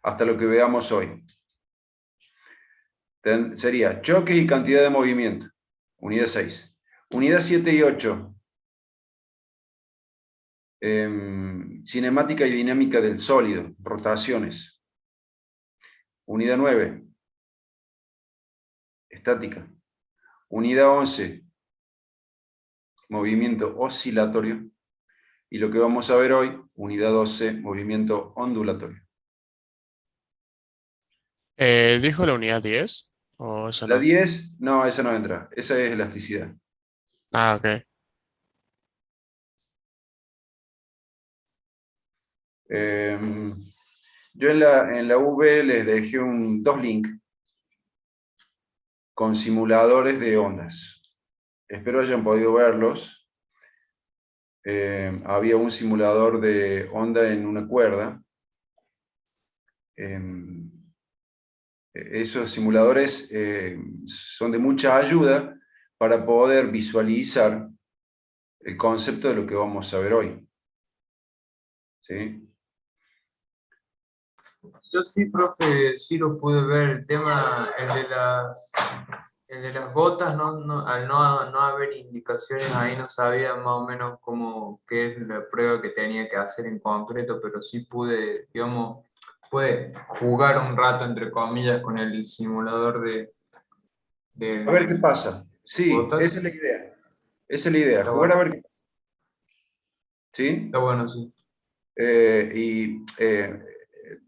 hasta lo que veamos hoy. Sería choques y cantidad de movimiento, unidad 6. Unidad 7 y 8, cinemática y dinámica del sólido, rotaciones. Unidad 9, estática. Unidad 11, movimiento oscilatorio. Y lo que vamos a ver hoy, unidad 12, movimiento ondulatorio. ¿Dijo la unidad 10? ¿O eso La no? 10, no, esa no entra, esa es elasticidad. Ah, ok. Yo en la V les dejé dos links con simuladores de ondas. Espero hayan podido verlos. Había un simulador de onda en una cuerda. Esos simuladores son de mucha ayuda para poder visualizar el concepto de lo que vamos a ver hoy. ¿Sí? Yo sí, profe, sí lo pude ver, el tema, el de las gotas, al no haber indicaciones ahí, no sabía más o menos qué es la prueba que tenía que hacer en concreto, pero sí pude, digamos, pude jugar un rato, entre comillas, con el simulador A ver qué de pasa. Sí, gotas. esa es la idea. Esa es la idea, Está jugar a bueno, ver qué pasa. ¿Sí? está bueno, sí.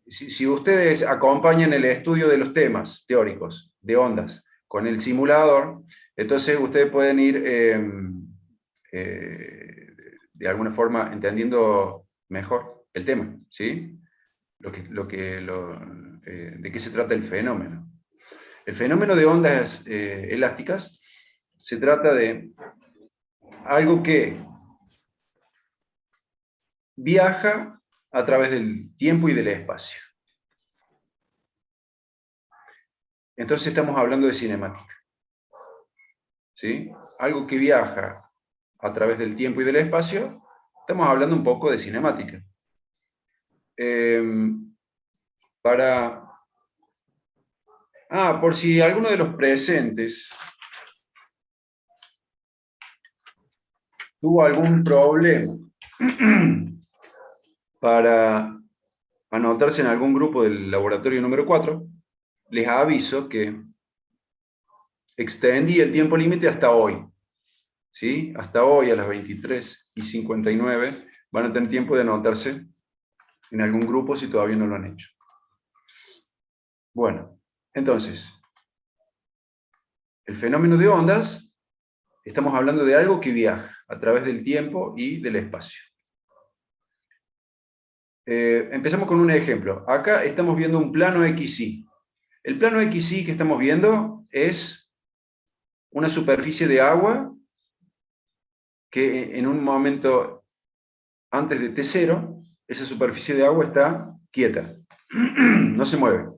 Si ustedes acompañan el estudio de los temas teóricos de ondas con el simulador, entonces ustedes pueden ir de alguna forma entendiendo mejor el tema, ¿sí? De qué se trata el fenómeno. El fenómeno de ondas elásticas se trata de algo que viaja a través del tiempo y del espacio. Entonces estamos hablando de cinemática. ¿Sí? Algo que viaja a través del tiempo y del espacio, estamos hablando un poco de cinemática. Por si alguno de los presentes tuvo algún problema para anotarse en algún grupo del laboratorio número 4, les aviso que extendí el tiempo límite hasta hoy. ¿Sí? Hasta hoy a las 23:59 van a tener tiempo de anotarse en algún grupo si todavía no lo han hecho. Bueno, entonces, el fenómeno de ondas, estamos hablando de algo que viaja a través del tiempo y del espacio. Empezamos con un ejemplo. Acá estamos viendo un plano XY. El plano XY que estamos viendo es una superficie de agua que en un momento antes de T0, esa superficie de agua está quieta, no se mueve.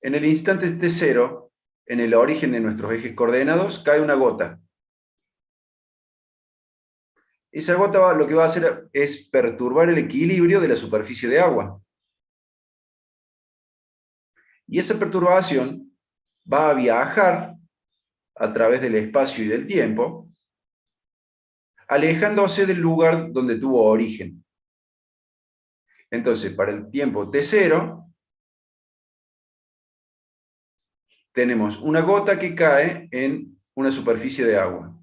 En el instante T0, en el origen de nuestros ejes coordenados, cae una gota. Esa gota lo que va a hacer es perturbar el equilibrio de la superficie de agua. Y esa perturbación va a viajar a través del espacio y del tiempo, alejándose del lugar donde tuvo origen. Entonces, para el tiempo T0, tenemos una gota que cae en una superficie de agua.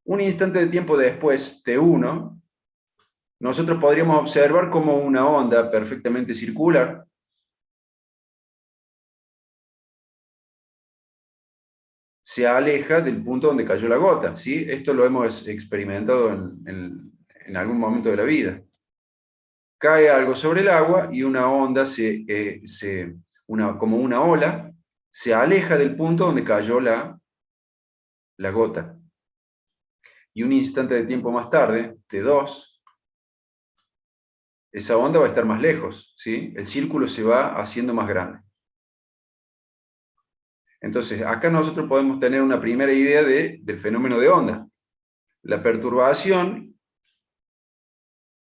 Un instante de tiempo después, T1, nosotros podríamos observar como una onda perfectamente circular se aleja del punto donde cayó la gota, ¿sí? Esto lo hemos experimentado en algún momento de la vida. Cae algo sobre el agua y una onda, como una ola, se aleja del punto donde cayó la gota. Y un instante de tiempo más tarde, T2, esa onda va a estar más lejos, ¿sí? El círculo se va haciendo más grande. Entonces, acá nosotros podemos tener una primera idea del fenómeno de onda. La perturbación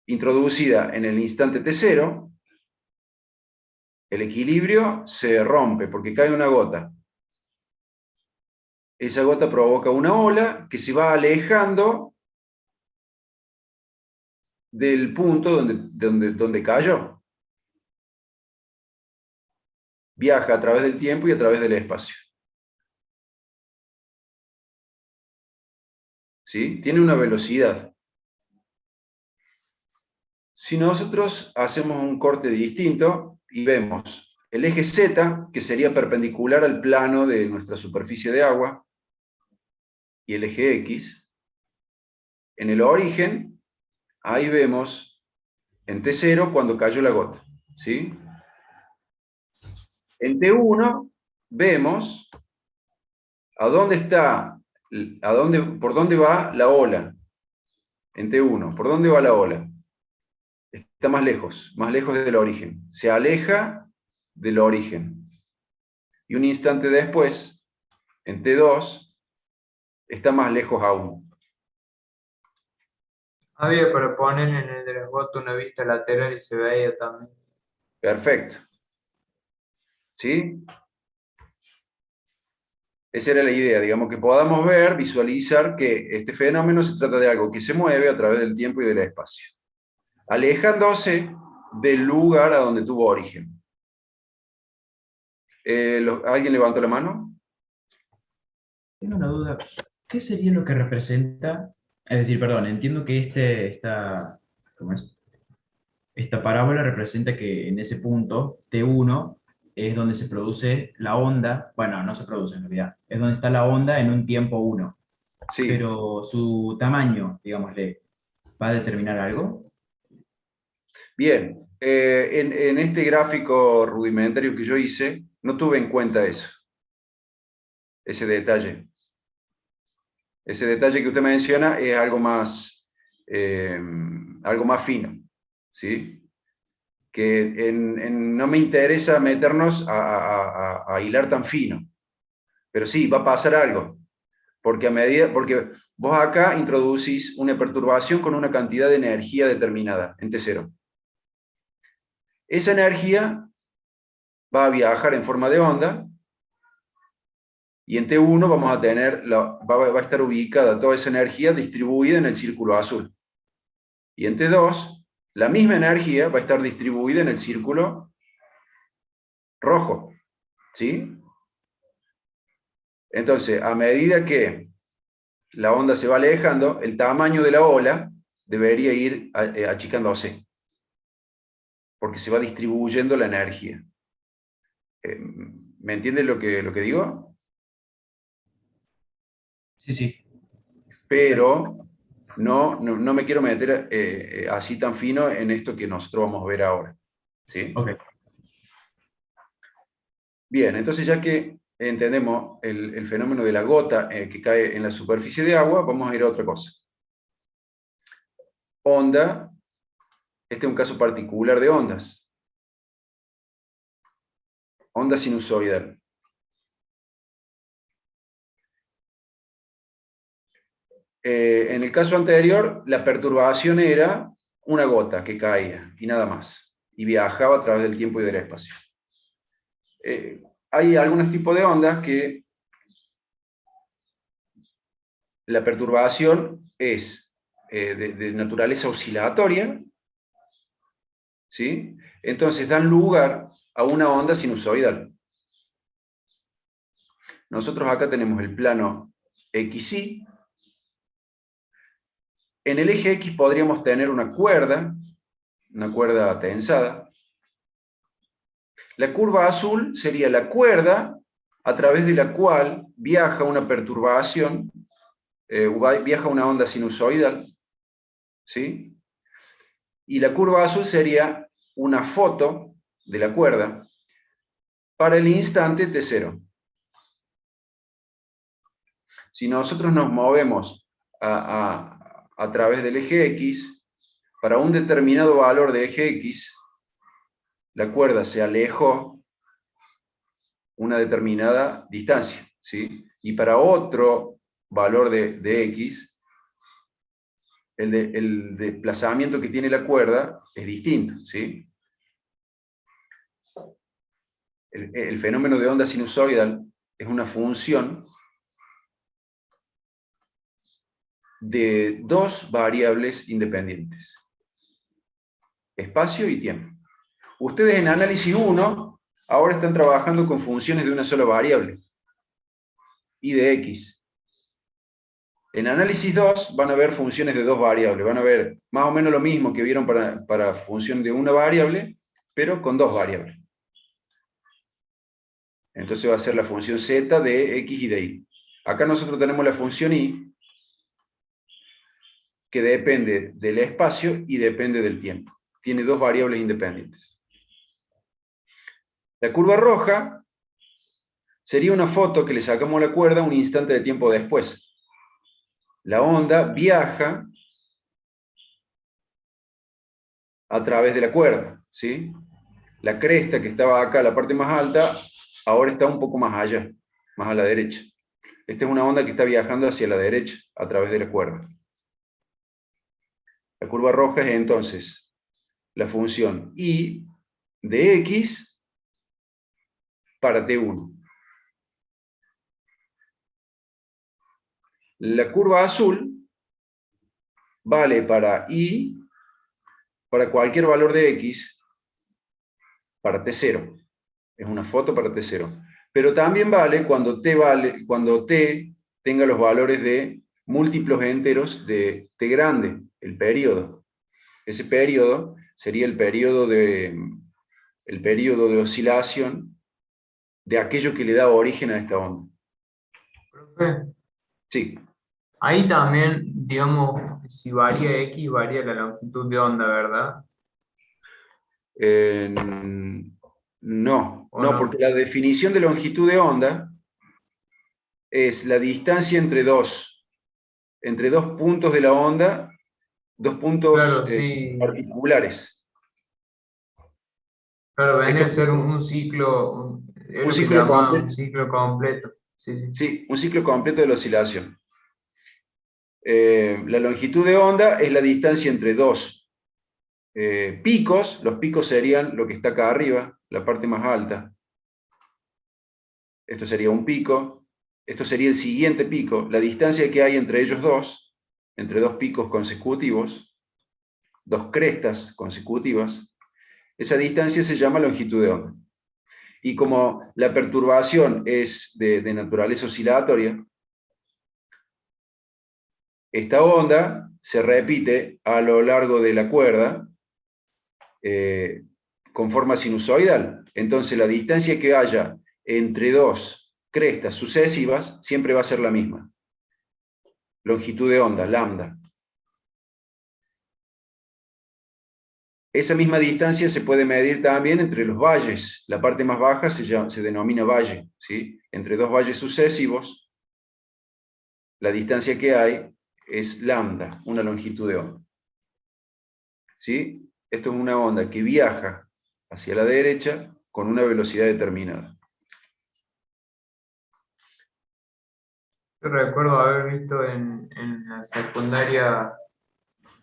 introducida en el instante t0, el equilibrio se rompe porque cae una gota. Esa gota provoca una ola que se va alejando del punto donde cayó. Viaja a través del tiempo y a través del espacio. ¿Sí? Tiene una velocidad. Si nosotros hacemos un corte distinto y vemos el eje Z, que sería perpendicular al plano de nuestra superficie de agua, y el eje X, en el origen, ahí vemos en T0 cuando cayó la gota. ¿Sí? En T1 vemos a dónde está, por dónde va la ola. En T1, ¿por dónde va la ola? Está más lejos del origen. Se aleja del origen. Y un instante después, en T2, está más lejos aún. Había para poner en el de las gotas una vista lateral y se veía también. Perfecto. ¿Sí? Esa era la idea, digamos, que podamos ver, visualizar que este fenómeno se trata de algo que se mueve a través del tiempo y del espacio, alejándose del lugar a donde tuvo origen. ¿Alguien levantó la mano? Tengo una duda. ¿Qué sería lo que representa? Es decir, perdón, entiendo que ¿cómo es? Esta parábola representa que en ese punto, T1, es donde se produce la onda, bueno, no se produce en realidad, es donde está la onda en un tiempo 1, Sí. pero su tamaño, digámosle, ¿va a determinar algo? Bien. En este gráfico rudimentario que yo hice, no tuve en cuenta eso, ese detalle. Ese detalle que usted menciona es algo más fino, ¿sí? Que no me interesa meternos a hilar tan fino, pero sí, va a pasar algo, porque vos acá introducís una perturbación con una cantidad de energía determinada, en T0. Esa energía va a viajar en forma de onda, y en T1 vamos a tener, va a estar ubicada toda esa energía distribuida en el círculo azul. Y en T2, la misma energía va a estar distribuida en el círculo rojo. ¿Sí? Entonces, a medida que la onda se va alejando, el tamaño de la ola debería ir achicándose, porque se va distribuyendo la energía. ¿Me entiendes lo que digo? Sí, sí. Pero no me quiero meter así tan fino en esto que nosotros vamos a ver ahora. ¿Sí? Ok. Bien, entonces ya que entendemos el fenómeno de la gota que cae en la superficie de agua, vamos a ir a otra cosa. Onda, este es un caso particular de ondas. Onda sinusoidal. En el caso anterior, la perturbación era una gota que caía y nada más, y viajaba a través del tiempo y del espacio. Hay algunos tipos de ondas que la perturbación es de naturaleza oscilatoria, ¿sí? Entonces dan lugar a una onda sinusoidal. Nosotros acá tenemos el plano XY. En el eje X podríamos tener una cuerda tensada. La curva azul sería la cuerda a través de la cual viaja una perturbación, viaja una onda sinusoidal, ¿sí? Y la curva azul sería una foto de la cuerda para el instante T0. Si nosotros nos movemos a través del eje X, para un determinado valor de eje X, la cuerda se alejó una determinada distancia, ¿sí? Y para otro valor de X, el desplazamiento que tiene la cuerda es distinto, ¿sí? El fenómeno de onda sinusoidal es una función de dos variables independientes, espacio y tiempo. Ustedes en análisis 1 ahora están trabajando con funciones de una sola variable, y de x. En análisis 2 van a ver funciones de dos variables, van a ver más o menos lo mismo que vieron para función de una variable, pero con dos variables. Entonces va a ser la función z de x y de y. Acá nosotros tenemos la función y, que depende del espacio y depende del tiempo. Tiene dos variables independientes. La curva roja sería una foto que le sacamos a la cuerda un instante de tiempo después. La onda viaja a través de la cuerda, ¿sí? La cresta que estaba acá, la parte más alta, ahora está un poco más allá, más a la derecha. Esta es una onda que está viajando hacia la derecha, a través de la cuerda. La curva roja es entonces la función y de x para t1. La curva azul vale para y, para cualquier valor de x, para t0. Es una foto para t0. Pero también vale cuando t tenga los valores de múltiplos enteros de t grande, el periodo. Ese periodo sería el periodo de oscilación de aquello que le da origen a esta onda. Profe, Sí. ahí también, digamos, si varía X, varía la longitud de onda, ¿verdad? No, ¿O no, no? porque la definición de longitud de onda es la distancia entre dos puntos de la onda, dos puntos Claro, sí. particulares. Claro, vendría Estos a ser un ciclo, es un lo que ciclo llamaba un completo, ciclo completo. Sí, sí. sí, un ciclo completo de la oscilación. La longitud de onda es la distancia entre dos picos. Los picos serían lo que está acá arriba, la parte más alta. Esto sería un pico. Esto sería el siguiente pico. La distancia que hay entre ellos dos, entre dos picos consecutivos, dos crestas consecutivas, esa distancia se llama longitud de onda. Y como la perturbación es de naturaleza oscilatoria, esta onda se repite a lo largo de la cuerda con forma sinusoidal. Entonces la distancia que haya entre dos crestas sucesivas siempre va a ser la misma. Longitud de onda, lambda. Esa misma distancia se puede medir también entre los valles. La parte más baja se denomina valle, ¿sí? Entre dos valles sucesivos, la distancia que hay es lambda, una longitud de onda. ¿Sí? Esto es una onda que viaja hacia la derecha con una velocidad determinada. Yo recuerdo haber visto en la secundaria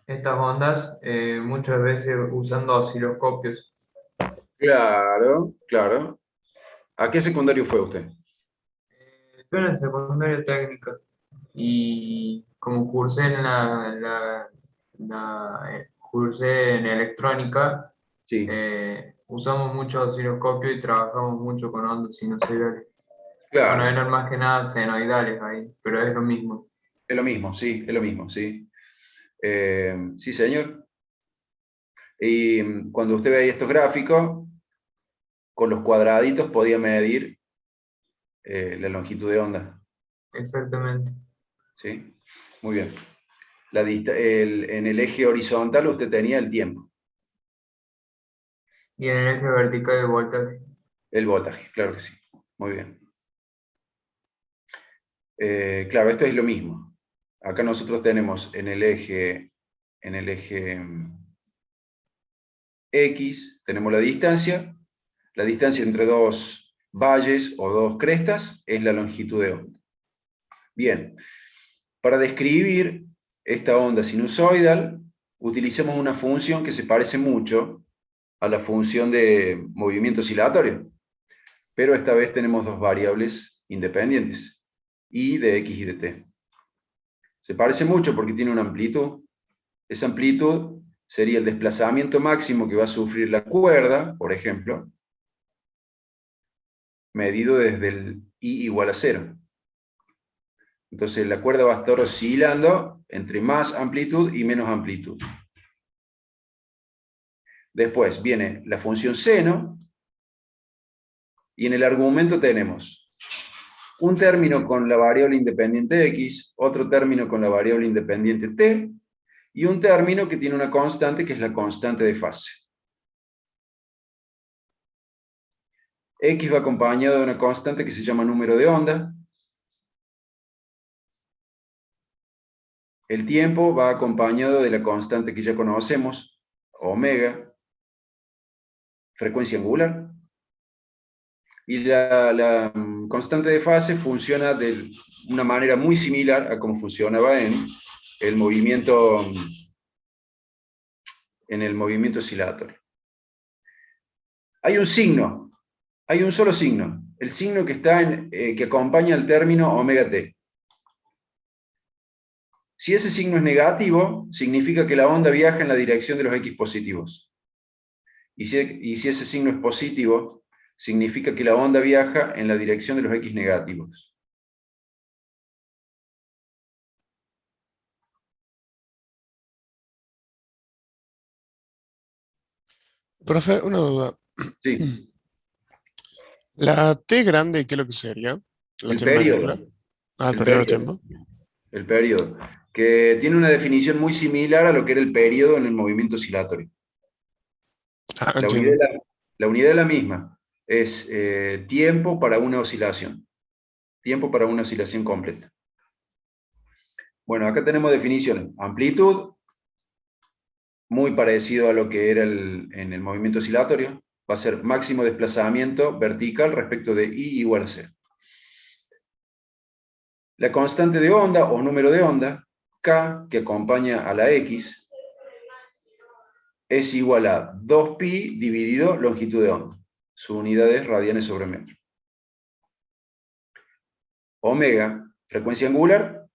estas ondas muchas veces usando osciloscopios. Claro, claro. ¿A qué secundario fue usted? Yo en la secundaria técnica y como cursé cursé en electrónica, Sí, usamos mucho osciloscopio y trabajamos mucho con ondas sinusoidales. Bueno, claro. eran más que nada senoidales ahí, pero es lo mismo. Es lo mismo, sí, es lo mismo, sí. Sí, señor. Y cuando usted veía estos gráficos, con los cuadraditos podía medir la longitud de onda. Exactamente. ¿Sí? Muy bien. En el eje horizontal usted tenía el tiempo, Y en el eje vertical de voltaje. el voltaje, claro que sí. Muy bien. Claro, esto es lo mismo. Acá nosotros tenemos en el eje X, tenemos la distancia. La distancia entre dos valles o dos crestas es la longitud de onda. Bien, para describir esta onda sinusoidal, utilicemos una función que se parece mucho a la función de movimiento oscilatorio, pero esta vez tenemos dos variables independientes, y de x y de t. Se parece mucho porque tiene una amplitud. Esa amplitud sería el desplazamiento máximo que va a sufrir la cuerda, por ejemplo, medido desde el i igual a 0. Entonces la cuerda va a estar oscilando entre más amplitud y menos amplitud. Después viene la función seno, y en el argumento tenemos un término con la variable independiente x, otro término con la variable independiente t, y un término que tiene una constante que es la constante de fase. X va acompañado de una constante que se llama número de onda. El tiempo va acompañado de la constante que ya conocemos, omega, frecuencia angular. Y la constante de fase funciona de una manera muy similar a como funcionaba en el movimiento oscilatorio. Hay un signo, hay un solo signo, el signo que que acompaña al término omega t. Si ese signo es negativo, significa que la onda viaja en la dirección de los x positivos. Y si ese signo es positivo, significa que la onda viaja en la dirección de los x negativos. Profe, una duda. Sí, ¿La T grande qué es lo que sería? ¿La el T mayúscula? periodo. Ah, el El periodo de periodo. tiempo. El periodo. Que tiene una definición muy similar a lo que era el periodo en el movimiento oscilatorio. Ah, La unidad, entiendo. la unidad es la misma. Es tiempo para una oscilación. Tiempo para una oscilación completa. Bueno, acá tenemos definiciones. Amplitud, muy parecido a lo que era en el movimiento oscilatorio. Va a ser máximo desplazamiento vertical respecto de i igual a 0. La constante de onda o número de onda, k, que acompaña a la x, es igual a 2pi dividido longitud de onda. Su unidad es radianes sobre metro. Omega, frecuencia angular,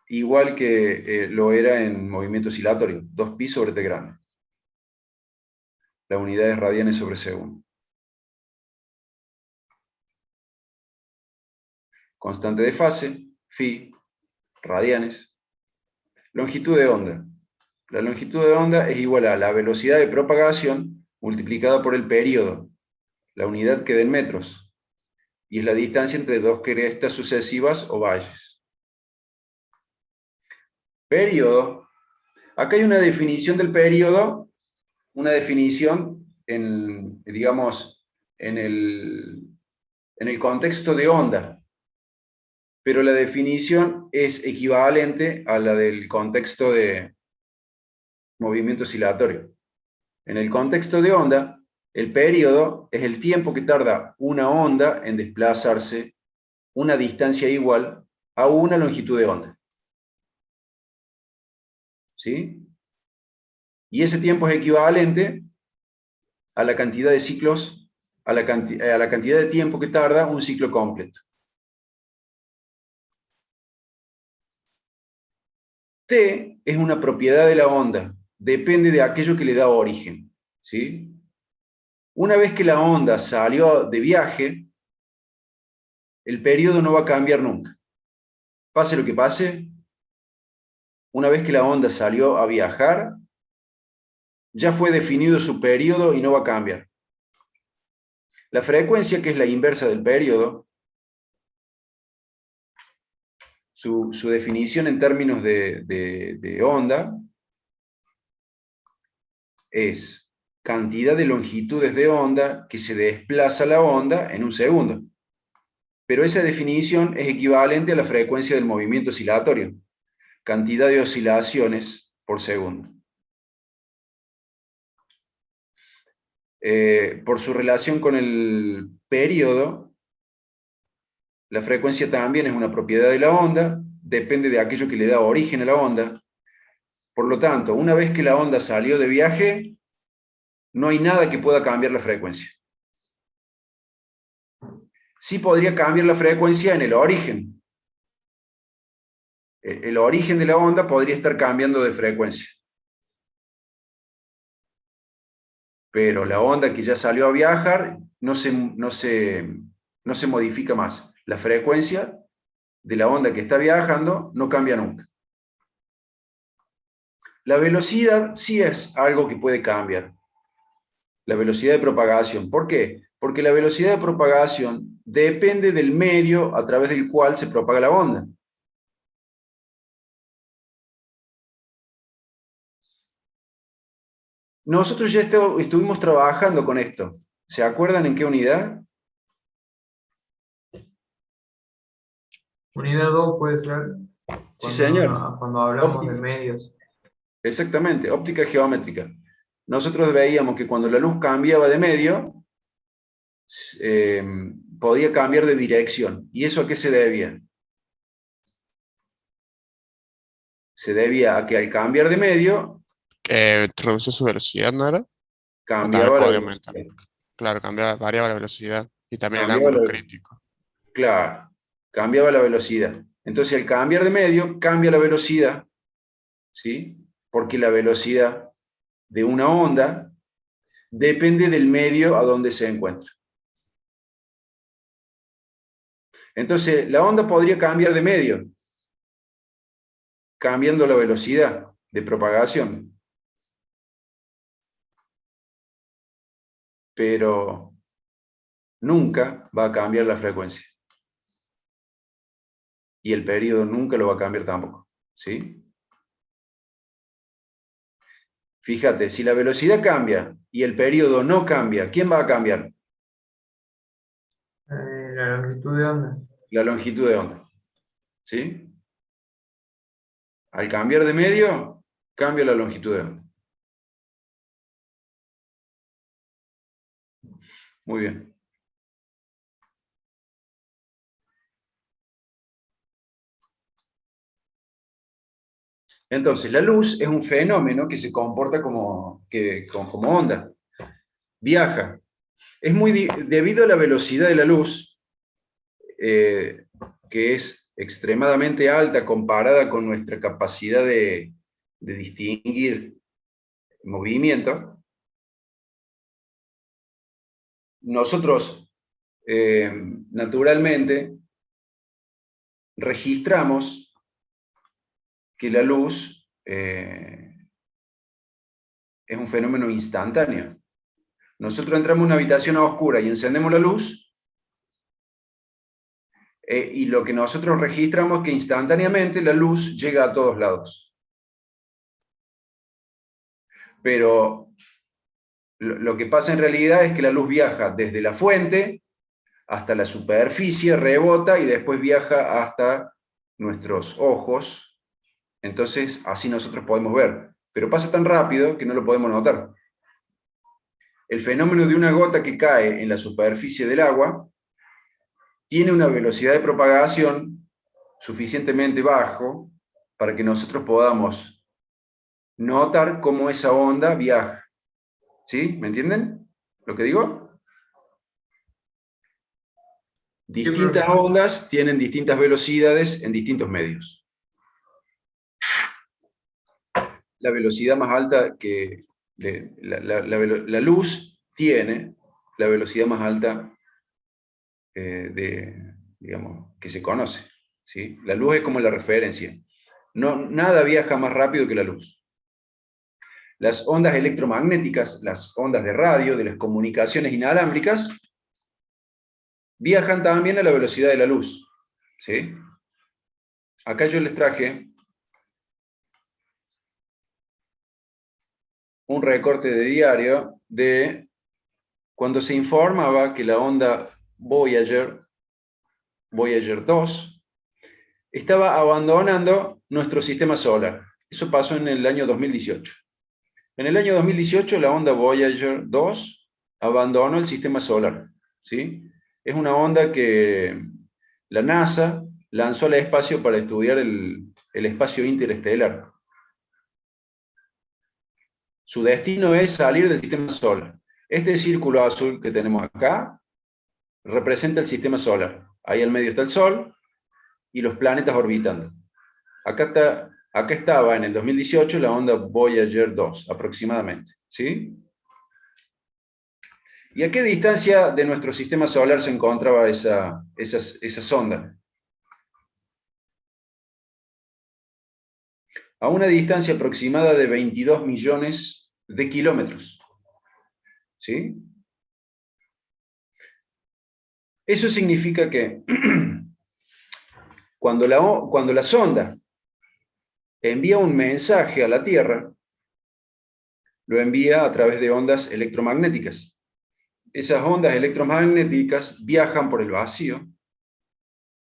igual que lo era en movimiento oscilatorio, 2pi sobre t grande. La unidad es radianes sobre segundo. Constante de fase, phi, radianes. Longitud de onda. La longitud de onda es igual a la velocidad de propagación multiplicada por el periodo. La unidad queda en metros. Y es la distancia entre dos crestas sucesivas o valles. Periodo. Acá hay una definición del periodo, una definición digamos, en el contexto de onda, pero la definición es equivalente a la del contexto de movimiento oscilatorio. En el contexto de onda, el periodo es el tiempo que tarda una onda en desplazarse una distancia igual a una longitud de onda. ¿Sí? Y ese tiempo es equivalente a la cantidad de ciclos, a la cantidad de tiempo que tarda un ciclo completo. T es una propiedad de la onda, depende de aquello que le da origen. ¿Sí? Una vez que la onda salió de viaje, el periodo no va a cambiar nunca. Pase lo que pase, una vez que la onda salió a viajar, ya fue definido su periodo y no va a cambiar. La frecuencia, que es la inversa del periodo, su definición en términos de onda es cantidad de longitudes de onda que se desplaza la onda en un segundo. Pero esa definición es equivalente a la frecuencia del movimiento oscilatorio, cantidad de oscilaciones por segundo. Por su relación con el periodo, la frecuencia también es una propiedad de la onda, depende de aquello que le da origen a la onda, Por lo tanto, una vez que la onda salió de viaje, no hay nada que pueda cambiar la frecuencia. Sí podría cambiar la frecuencia en el origen. El origen de la onda podría estar cambiando de frecuencia. Pero la onda que ya salió a viajar no se modifica más. La frecuencia de la onda que está viajando no cambia nunca. La velocidad sí es algo que puede cambiar. La velocidad de propagación. ¿Por qué? Porque la velocidad de propagación depende del medio a través del cual se propaga la onda. Nosotros ya estuvimos trabajando con esto. ¿Se acuerdan en qué unidad? Unidad 2 puede ser Sí, señor. cuando hablamos de Óptica. medios. Exactamente, óptica geométrica. Nosotros veíamos que cuando la luz cambiaba de medio, eh, podía cambiar de dirección. ¿Y eso a qué se debía? Se debía a que al cambiar de medio, Reduce su velocidad, ¿no era? O también cambiaba la podía aumentar. velocidad. Claro, variaba la velocidad y también el Cambiaba ángulo la, crítico. claro, cambiaba la velocidad. Entonces, al cambiar de medio, cambia la velocidad, ¿sí? Porque la velocidad de una onda depende del medio a donde se encuentra. Entonces, la onda podría cambiar de medio, cambiando la velocidad de propagación. Pero nunca va a cambiar la frecuencia. Y el periodo nunca lo va a cambiar tampoco, ¿sí? Fíjate, si la velocidad cambia y el periodo no cambia, ¿quién va a cambiar? La longitud de onda. La longitud de onda, ¿sí? Al cambiar de medio, cambia la longitud de onda. Muy bien. Entonces, la luz es un fenómeno que se comporta como onda. Viaja. Es debido a la velocidad de la luz, que es extremadamente alta comparada con nuestra capacidad de distinguir movimiento, nosotros naturalmente registramos que la luz es un fenómeno instantáneo. Nosotros entramos en una habitación a oscura y encendemos la luz, y lo que nosotros registramos es que instantáneamente la luz llega a todos lados. Pero lo que pasa en realidad es que la luz viaja desde la fuente hasta la superficie, rebota y después viaja hasta nuestros ojos. Entonces, así nosotros podemos ver. Pero pasa tan rápido que no lo podemos notar. El fenómeno de una gota que cae en la superficie del agua tiene una velocidad de propagación suficientemente bajo para que nosotros podamos notar cómo esa onda viaja. ¿Sí? ¿Me entienden lo que digo? Distintas ondas tienen distintas velocidades en distintos medios. La velocidad más alta que la luz tiene la velocidad más alta digamos, que se conoce, ¿sí? La luz es como la referencia. Nada viaja más rápido que la luz. Las ondas electromagnéticas, las ondas de radio, de las comunicaciones inalámbricas, viajan también a la velocidad de la luz, ¿sí? Acá yo les traje un recorte de diario de cuando se informaba que la onda Voyager 2, estaba abandonando nuestro sistema solar. Eso pasó en el año 2018. En el año 2018 la onda Voyager 2 abandonó el sistema solar, ¿sí? Es una onda que la NASA lanzó al espacio para estudiar el espacio interestelar. Su destino es salir del sistema solar. Este círculo azul que tenemos acá representa el sistema solar. Ahí al medio está el Sol y los planetas orbitando. Acá estaba en el 2018 la onda Voyager 2, aproximadamente. ¿Sí? ¿Y a qué distancia de nuestro sistema solar se encontraba esa sonda? A una distancia aproximada de 22 millones de kilómetros. ¿Sí? Eso significa que cuando la sonda envía un mensaje a la Tierra, lo envía a través de ondas electromagnéticas. Esas ondas electromagnéticas viajan por el vacío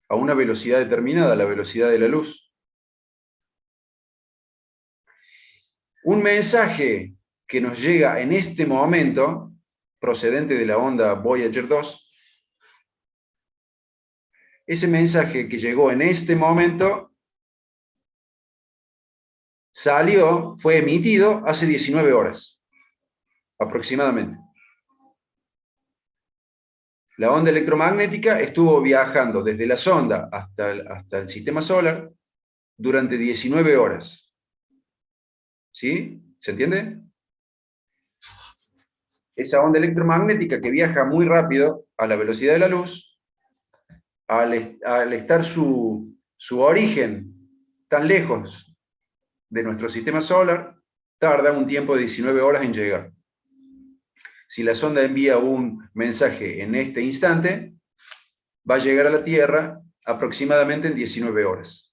a una velocidad determinada, la velocidad de la luz. Un mensaje que nos llega en este momento, procedente de la onda Voyager 2, ese mensaje que llegó en este momento fue emitido hace 19 horas, aproximadamente. La onda electromagnética estuvo viajando desde la sonda hasta el sistema solar durante 19 horas. ¿Sí? ¿Se entiende? Esa onda electromagnética que viaja muy rápido a la velocidad de la luz, al estar su origen tan lejos de nuestro sistema solar, tarda un tiempo de 19 horas en llegar. Si la sonda envía un mensaje en este instante, va a llegar a la Tierra aproximadamente en 19 horas.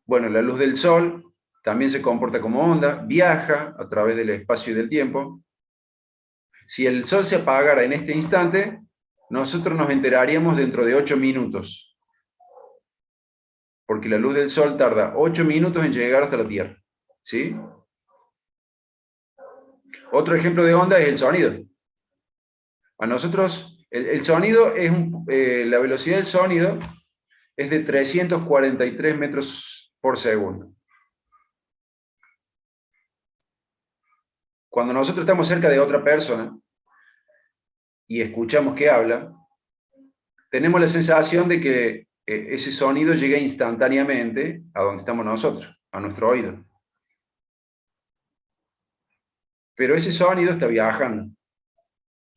Bueno, la luz del Sol también se comporta como onda, viaja a través del espacio y del tiempo. Si el Sol se apagara en este instante, nosotros nos enteraríamos dentro de 8 minutos. Porque la luz del Sol tarda 8 minutos en llegar hasta la Tierra. ¿Sí? Otro ejemplo de onda es el sonido. A nosotros, el sonido es la velocidad del sonido es de 343 metros por segundo. Cuando nosotros estamos cerca de otra persona y escuchamos que habla, tenemos la sensación de que ese sonido llega instantáneamente a donde estamos nosotros, a nuestro oído. Pero ese sonido está viajando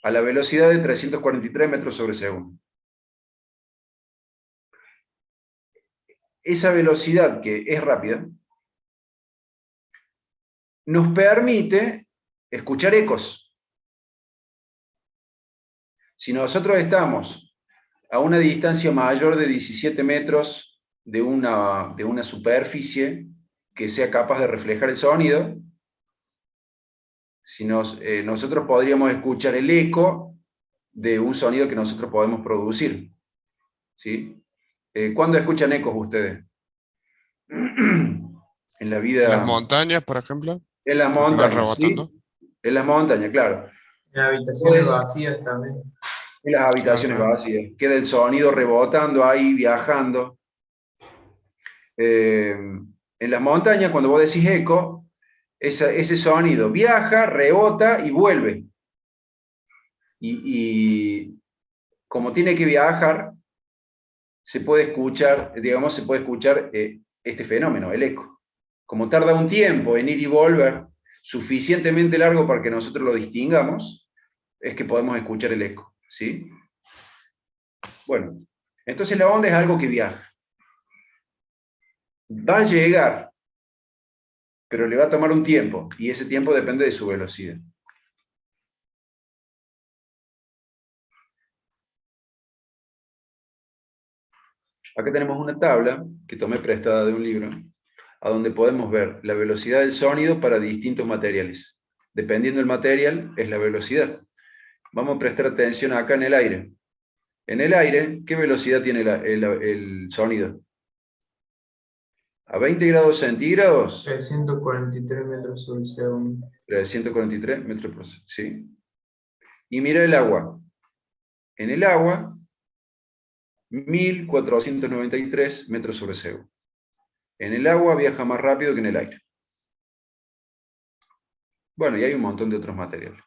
a la velocidad de 343 metros sobre segundo. Esa velocidad, que es rápida, nos permite escuchar ecos. Si nosotros estamos a una distancia mayor de 17 metros de una superficie que sea capaz de reflejar el sonido, nosotros podríamos escuchar el eco de un sonido que nosotros podemos producir. ¿Sí? ¿Cuándo escuchan ecos ustedes? En la vida... En las montañas, por ejemplo. En las Que van montañas, rebotando. ¿sí? En las montañas, claro. En habitaciones Pues, vacías también. en las Claro, habitaciones también. vacías. Queda el sonido rebotando ahí, viajando. En las montañas, cuando vos decís eco, ese sonido viaja, rebota y vuelve. Y como tiene que viajar, se puede escuchar, digamos, este fenómeno, el eco. Como tarda un tiempo en ir y volver, suficientemente largo para que nosotros lo distingamos, es que podemos escuchar el eco, ¿sí? Bueno, entonces la onda es algo que viaja. Va a llegar, pero le va a tomar un tiempo, y ese tiempo depende de su velocidad. Acá tenemos una tabla que tomé prestada de un libro, a donde podemos ver la velocidad del sonido para distintos materiales. Dependiendo del material, es la velocidad. Vamos a prestar atención acá en el aire. En el aire, ¿qué velocidad tiene el sonido? A 20 grados centígrados, 343 metros sobre segundo. 143 metros por segundo, ¿sí? Y mira el agua. En el agua, 1493 metros sobre segundo. En el agua viaja más rápido que en el aire. Bueno, y hay un montón de otros materiales.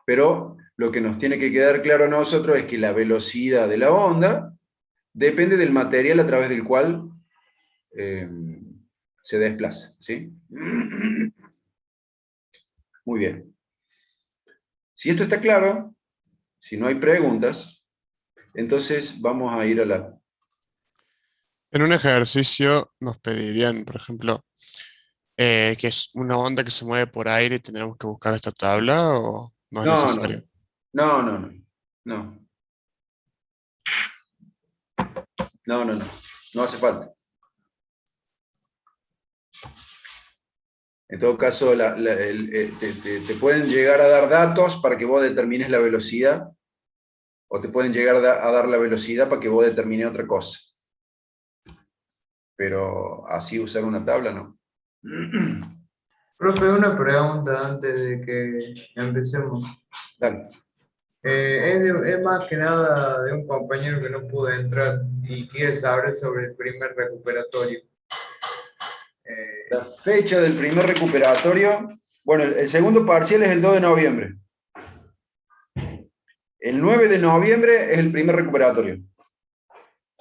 Pero lo que nos tiene que quedar claro a nosotros es que la velocidad de la onda depende del material a través del cual se desplaza, ¿sí? Muy bien. Si esto está claro, si no hay preguntas, entonces vamos a ir a la... En un ejercicio nos pedirían, por ejemplo, que es una onda que se mueve por aire y tenemos que buscar esta tabla o no es No, necesario. no, no, no, no, no, no, no, no, no hace falta. En todo caso, te pueden llegar a dar datos para que vos determines la velocidad, o te pueden llegar a dar la velocidad para que vos determines otra cosa. Pero así usar una tabla, no. Profe, una pregunta antes de que empecemos. Dale. Es más que nada de un compañero que no pudo entrar y quiere saber sobre el primer recuperatorio. La fecha del primer recuperatorio, bueno, el segundo parcial es el 2 de noviembre. El 9 de noviembre es el primer recuperatorio.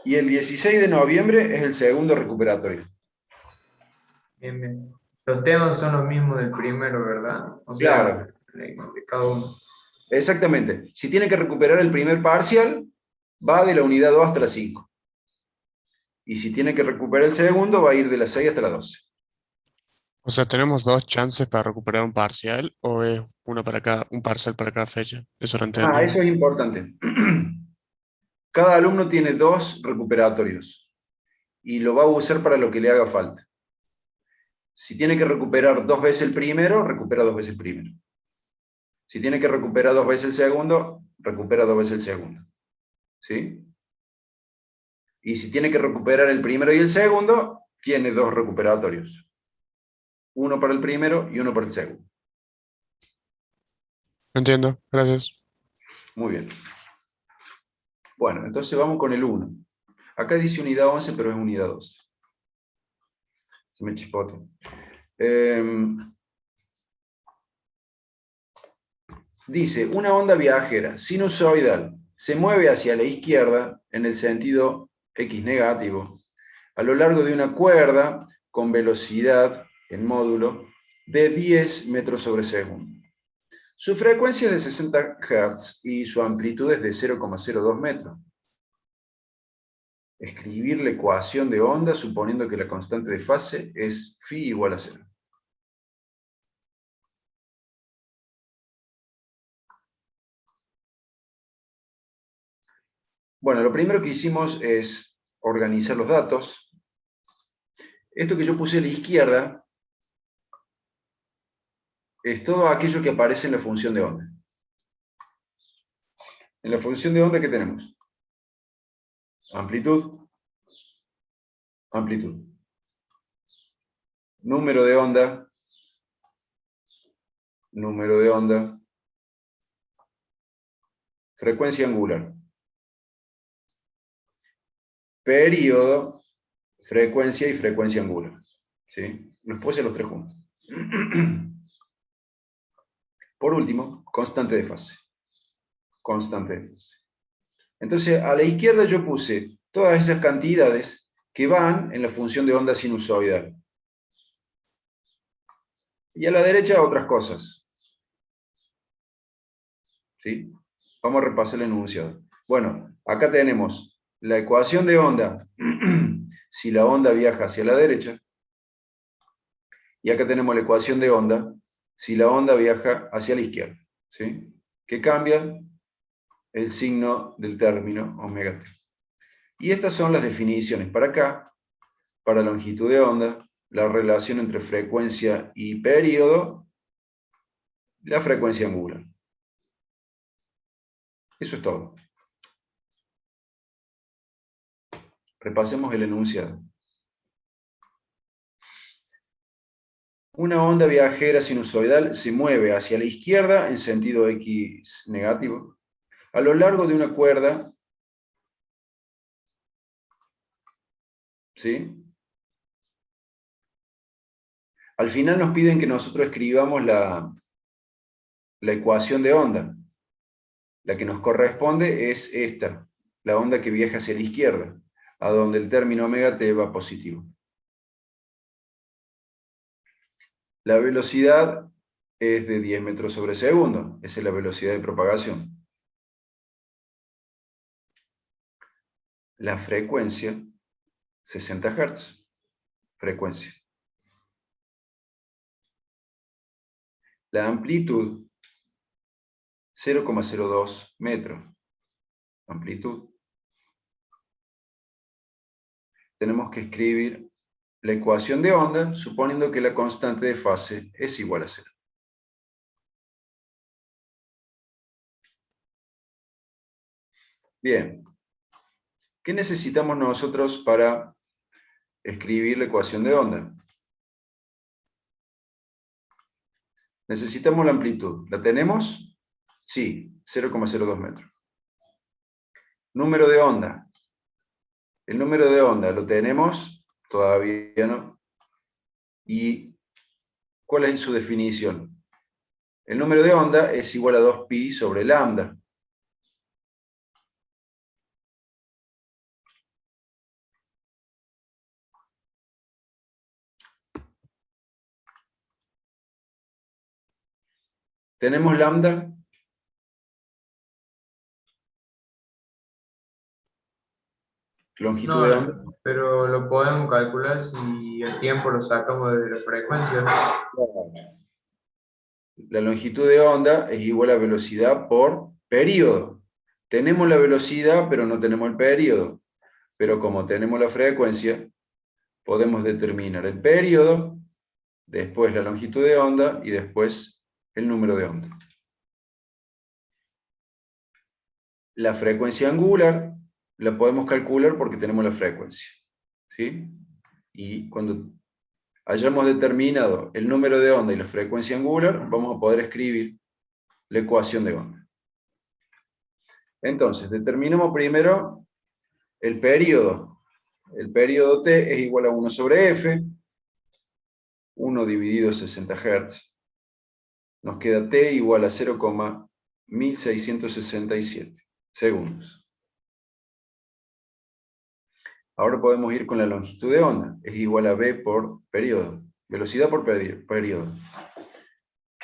Y el 16 de noviembre es el segundo recuperatorio. Bien, bien. Los temas son los mismos del primero, ¿verdad? O sea, Claro, de cada uno. exactamente. Si tiene que recuperar el primer parcial, va de la unidad 2 hasta la 5. Y si tiene que recuperar el segundo, va a ir de la 6 hasta la 12. O sea, ¿tenemos dos chances para recuperar un parcial o es uno para cada, un parcial para cada fecha? Eso no Ah, entendí. eso es importante. Cada alumno tiene 2 recuperatorios y lo va a usar para lo que le haga falta. Si tiene que recuperar 2 veces el primero, recupera 2 veces el primero. Si tiene que recuperar 2 veces el segundo, recupera 2 veces el segundo. ¿Sí? Y si tiene que recuperar el primero y el segundo, tiene 2 recuperatorios. Uno para el primero y uno para el segundo. Entiendo, gracias. Muy bien. Bueno, entonces vamos con el 1. Acá dice unidad 11, pero es unidad 12. Se me chispote. Dice, una onda viajera sinusoidal se mueve hacia la izquierda en el sentido x negativo a lo largo de una cuerda con velocidad en módulo de 10 metros sobre segundo. Su frecuencia es de 60 Hz y su amplitud es de 0,02 metros. Escribir la ecuación de onda suponiendo que la constante de fase es φ igual a 0. Bueno, lo primero que hicimos es organizar los datos. Esto que yo puse a la izquierda es todo aquello que aparece en la función de onda. En la función de onda, ¿qué tenemos? Amplitud, amplitud. Número de onda, número de onda. Frecuencia angular. Período, frecuencia y frecuencia angular. ¿Sí? Los puse los tres juntos. Por último, constante de fase. Constante de fase. Entonces, a la izquierda yo puse todas esas cantidades que van en la función de onda sinusoidal. Y a la derecha otras cosas. ¿Sí? Vamos a repasar el enunciado. Bueno, acá tenemos la ecuación de onda, si la onda viaja hacia la derecha, y acá tenemos la ecuación de onda, si la onda viaja hacia la izquierda, ¿sí? Que cambia el signo del término omega t. Y estas son las definiciones para acá, para longitud de onda, la relación entre frecuencia y periodo, la frecuencia angular. Eso es todo. Repasemos el enunciado. Una onda viajera sinusoidal se mueve hacia la izquierda en sentido x negativo a lo largo de una cuerda ¿Sí? Al final nos piden que nosotros escribamos la ecuación de onda. La que nos corresponde es esta, la onda que viaja hacia la izquierda, a donde el término omega t va positivo. La velocidad es de 10 metros sobre segundo, esa es la velocidad de propagación. La frecuencia, 60 Hz, frecuencia. La amplitud, 0,02 metros. Amplitud. Tenemos que escribir la ecuación de onda, suponiendo que la constante de fase es igual a 0. Bien. ¿Qué necesitamos nosotros para escribir la ecuación de onda? Necesitamos la amplitud. ¿La tenemos? Sí, 0,02 metros. Número de onda. El número de onda lo tenemos, todavía no. ¿Y cuál es su definición? El número de onda es igual a 2pi sobre lambda. ¿Tenemos lambda? ¿Longitud de onda? No, pero lo podemos calcular si el tiempo lo sacamos de la frecuencia. La longitud de onda es igual a velocidad por período. Tenemos la velocidad, pero no tenemos el período. Pero como tenemos la frecuencia, podemos determinar el período, después la longitud de onda y después el número de onda. La frecuencia angular la podemos calcular porque tenemos la frecuencia. ¿Sí? Y cuando hayamos determinado el número de onda y la frecuencia angular, vamos a poder escribir la ecuación de onda. Entonces, determinamos primero el periodo. El periodo t es igual a 1 sobre f, 1 dividido 60 Hz. Nos queda t igual a 0,1667 segundos. Ahora podemos ir con la longitud de onda. Es igual a v por periodo. Velocidad por periodo.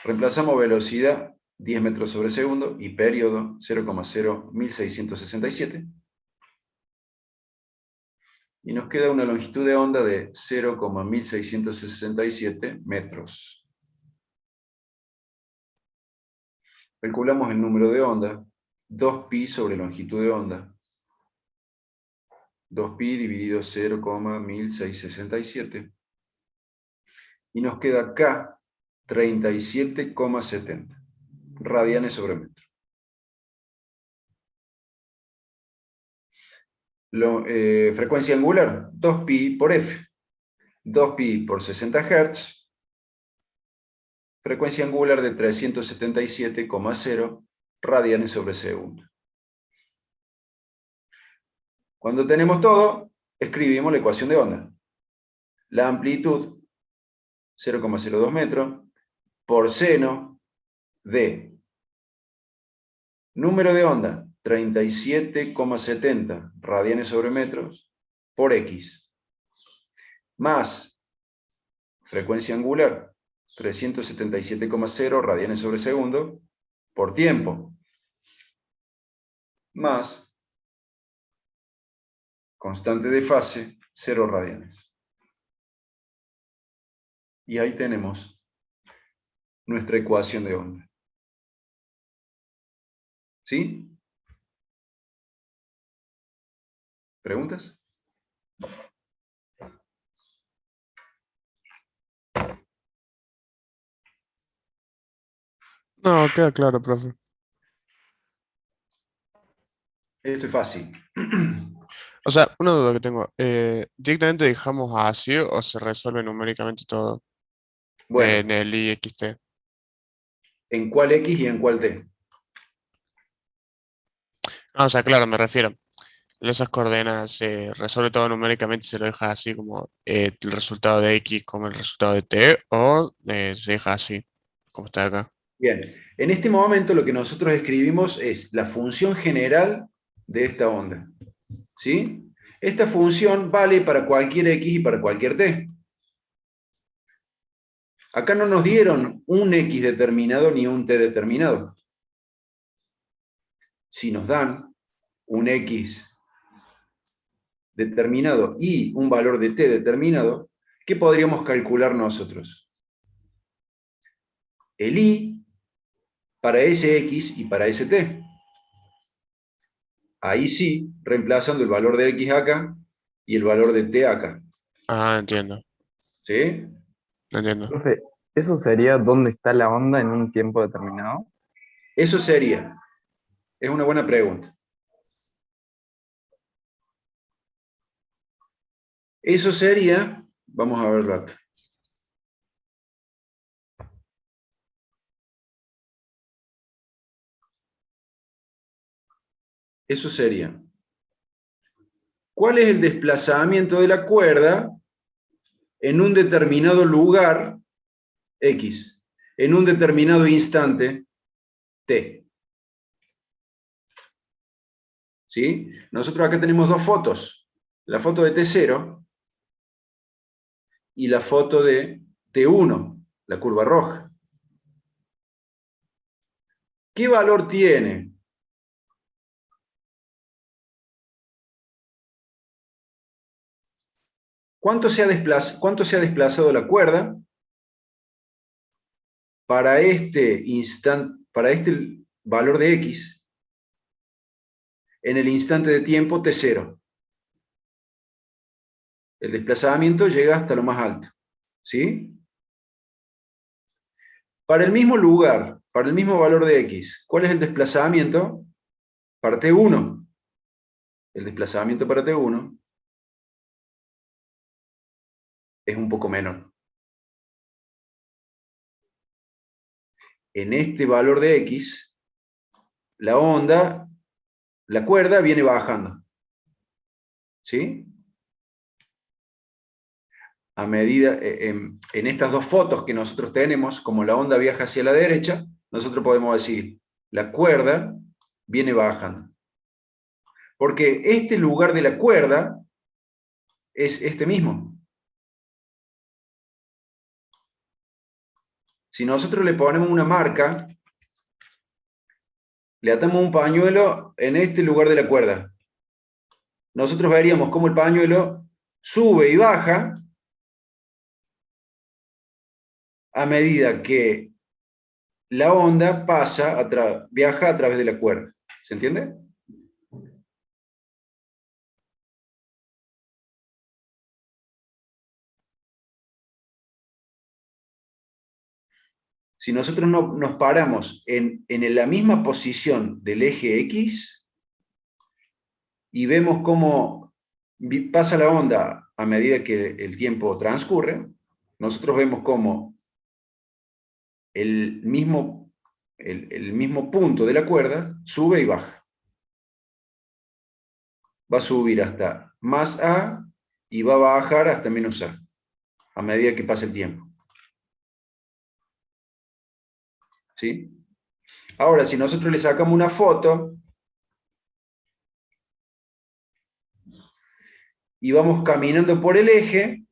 Reemplazamos velocidad 10 metros sobre segundo y periodo 0,01667. Y nos queda una longitud de onda de 0,1667 metros. Calculamos el número de onda, 2pi sobre longitud de onda. 2pi dividido 0,1667. Y nos queda K 37,70 radianes sobre metro. Frecuencia angular, 2pi por f. 2pi por 60 Hz. Frecuencia angular de 377,0 radianes sobre segundo. Cuando tenemos todo, escribimos la ecuación de onda. La amplitud, 0,02 metros, por seno de número de onda, 37,70 radianes sobre metros, por x, más frecuencia angular, 377,0 radianes sobre segundo, por tiempo, más constante de fase, 0 radianes. Y ahí tenemos nuestra ecuación de onda. ¿Sí? ¿Preguntas? No, queda claro, profe. Esto es fácil. O sea, una duda que tengo. ¿Directamente dejamos así o se resuelve numéricamente todo Bueno, en el IXT? ¿en cuál X y en cuál T? No, o sea, claro, me refiero. esas coordenadas se resuelve todo numéricamente y se lo deja así como el resultado de X como el resultado de T, o se deja así, como está acá. Bien, en este momento lo que nosotros escribimos es la función general de esta onda. ¿Sí? Esta función vale para cualquier X y para cualquier T. Acá no nos dieron un X determinado ni un T determinado. Si nos dan un X determinado y un valor de T determinado, ¿qué podríamos calcular nosotros? El Y para ese X y para ese T. Ahí sí, reemplazando el valor de X acá y el valor de T acá. Ah, entiendo, ¿Sí? entiendo. Profe, ¿eso sería dónde está la onda en un tiempo determinado? Eso sería. Es una buena pregunta. Eso sería, vamos a verlo acá. Eso sería. ¿Cuál es el desplazamiento de la cuerda en un determinado lugar X, en un determinado instante T? ¿Sí? Nosotros acá tenemos dos fotos. La foto de T0 y la foto de T1, la curva roja. ¿Qué valor tiene? ¿Cuánto se ha desplazado la cuerda para este valor de X en el instante de tiempo T0? El desplazamiento llega hasta lo más alto. ¿Sí? Para el mismo lugar, para el mismo valor de X, ¿cuál es el desplazamiento? Para T1. El desplazamiento para T1 es un poco menor. En este valor de X, la onda, la cuerda viene bajando. ¿Sí? A medida, en estas dos fotos que nosotros tenemos, como la onda viaja hacia la derecha, nosotros podemos decir, la cuerda viene bajando. Porque este lugar de la cuerda es este mismo. Si nosotros le ponemos una marca, le atamos un pañuelo en este lugar de la cuerda, nosotros veríamos cómo el pañuelo sube y baja a medida que la onda viaja a través de la cuerda. ¿Se entiende? Si nosotros nos paramos en la misma posición del eje X y vemos cómo pasa la onda a medida que el tiempo transcurre, nosotros vemos cómo el mismo punto de la cuerda sube y baja. Va a subir hasta más A y va a bajar hasta menos a medida que pasa el tiempo. ¿Sí? Ahora, si nosotros le sacamos una foto y vamos caminando por el eje,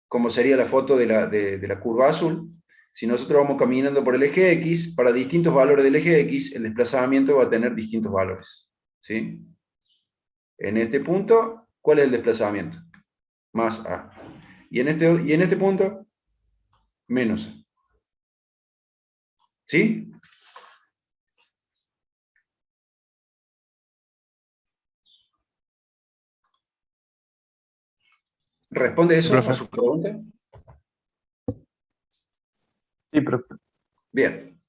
como sería la foto de la curva azul, si nosotros vamos caminando por el eje X, para distintos valores del eje X, el desplazamiento va a tener distintos valores. ¿Sí? En este punto, ¿cuál es el desplazamiento? Más A. Y en este punto, menos A. ¿Sí? ¿Responde eso Profe. a su pregunta? Sí, profe. Bien.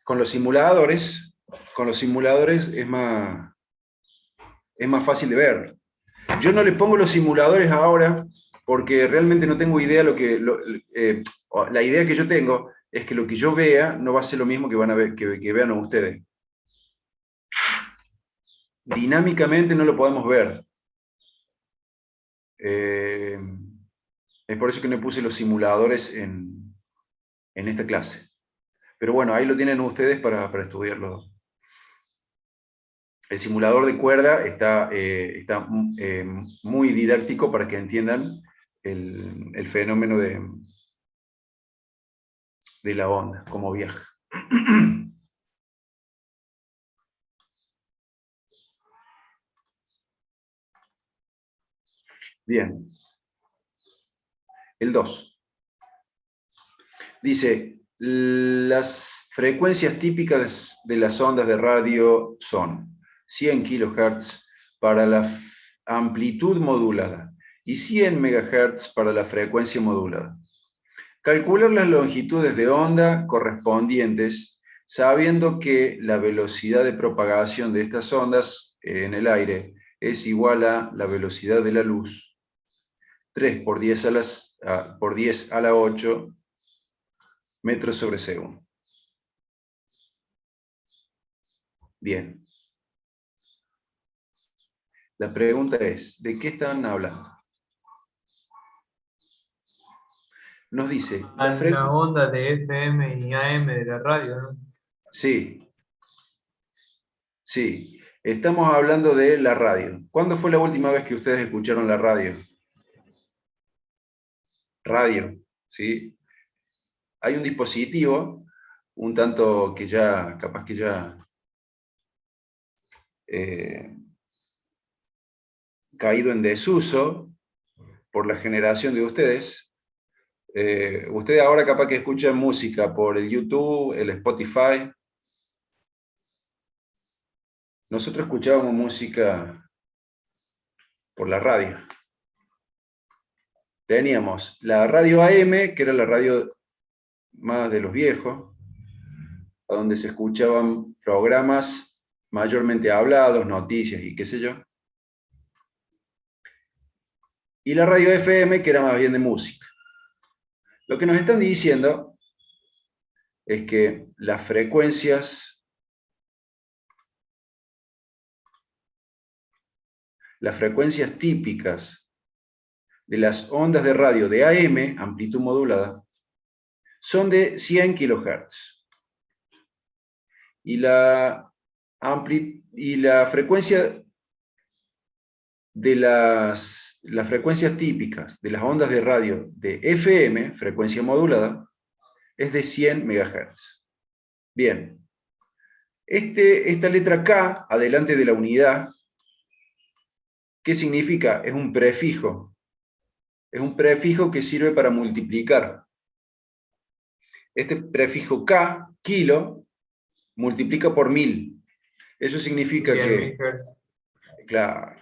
Con los simuladores es más fácil de ver. Yo no le pongo los simuladores ahora porque realmente no tengo idea la idea que yo tengo es que lo que yo vea no va a ser lo mismo que van a ver, que vean ustedes. Dinámicamente no lo podemos ver. Es por eso que no puse los simuladores en esta clase. Pero bueno, ahí lo tienen ustedes para estudiarlo. El simulador de cuerda está muy didáctico para que entiendan el fenómeno de la onda, cómo viaja. Bien. El 2. Dice, las frecuencias típicas de las ondas de radio son 100 kHz para la amplitud modulada y 100 MHz para la frecuencia modulada. Calcular las longitudes de onda correspondientes sabiendo que la velocidad de propagación de estas ondas en el aire es igual a la velocidad de la luz, 3 por 10 a la 8 metros sobre segundo. Bien. La pregunta es, ¿de qué están hablando? Nos dice... La onda de FM y AM de la radio, ¿no? Sí. Sí. Estamos hablando de la radio. ¿Cuándo fue la última vez que ustedes escucharon la radio? Radio, ¿sí? Hay un dispositivo, un tanto que ya, capaz que ya caído en desuso por la generación de ustedes. Ustedes ahora capaz que escuchan música por el YouTube, el Spotify. Nosotros escuchábamos música por la radio. Teníamos la radio AM, que era la radio más de los viejos, a donde se escuchaban programas mayormente hablados, noticias y qué sé yo. Y la radio FM, que era más bien de música. Lo que nos están diciendo es que las frecuencias típicas de las ondas de radio de AM, amplitud modulada, son de 100 kHz. Y la frecuencia de las frecuencias típicas de las ondas de radio de FM, frecuencia modulada, es de 100 MHz. Bien. Esta letra K, adelante de la unidad, ¿qué significa? Es un prefijo. Es un prefijo que sirve para multiplicar. Este prefijo K, kilo, multiplica por 1000. Eso significa que... Claro.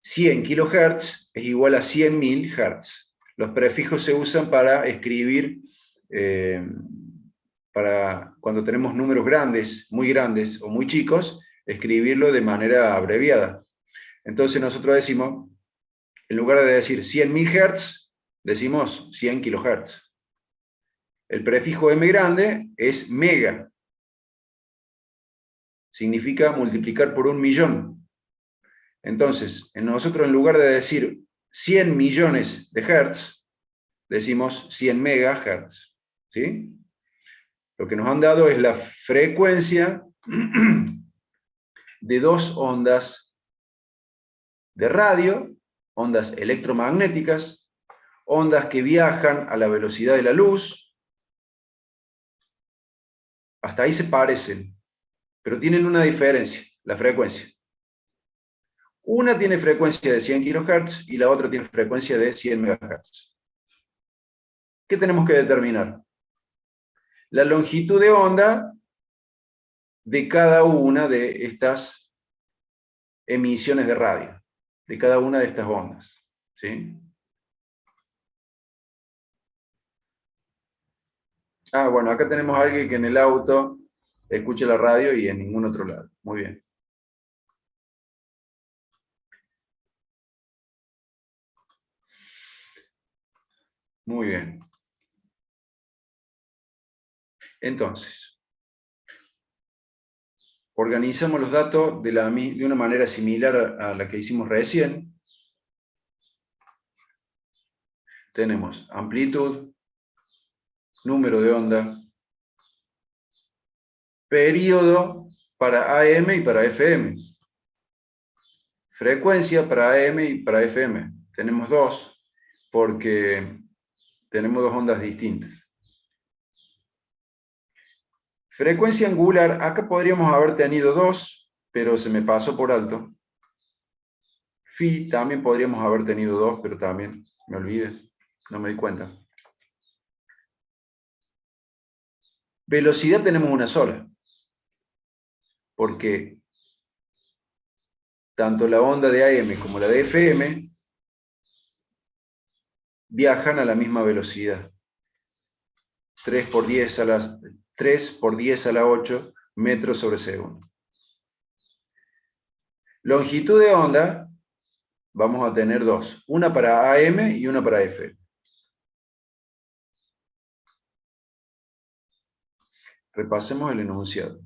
100 kHz es igual a 100.000 Hz. Los prefijos se usan para escribir, para cuando tenemos números grandes, muy grandes o muy chicos, escribirlo de manera abreviada. Entonces nosotros decimos, en lugar de decir 100.000 Hz, decimos 100 kHz. El prefijo M grande es mega. Significa multiplicar por 1.000.000. Entonces, nosotros en lugar de decir 100 millones de hertz, decimos 100 megahertz. ¿Sí? Lo que nos han dado es la frecuencia de dos ondas de radio, ondas electromagnéticas, ondas que viajan a la velocidad de la luz. Hasta ahí se parecen, pero tienen una diferencia, la frecuencia. Una tiene frecuencia de 100 kHz y la otra tiene frecuencia de 100 MHz. ¿Qué tenemos que determinar? La longitud de onda de cada una de estas emisiones de radio, de cada una de estas ondas. ¿Sí? Ah, bueno, acá tenemos a alguien que en el auto escucha la radio y en ningún otro lado. Muy bien. Muy bien. Entonces, organizamos los datos de una manera similar a la que hicimos recién. Tenemos amplitud, número de onda, periodo para AM y para FM, frecuencia para AM y para FM. Tenemos dos, porque tenemos dos ondas distintas. Frecuencia angular, acá podríamos haber tenido dos, pero se me pasó por alto. Phi también podríamos haber tenido dos, pero también me olvidé, no me di cuenta. Velocidad tenemos una sola, porque tanto la onda de AM como la de FM viajan a la misma velocidad. 3 por 10 a la 8 metros sobre segundo. Longitud de onda, vamos a tener dos. Una para AM y una para FM. Repasemos el enunciado.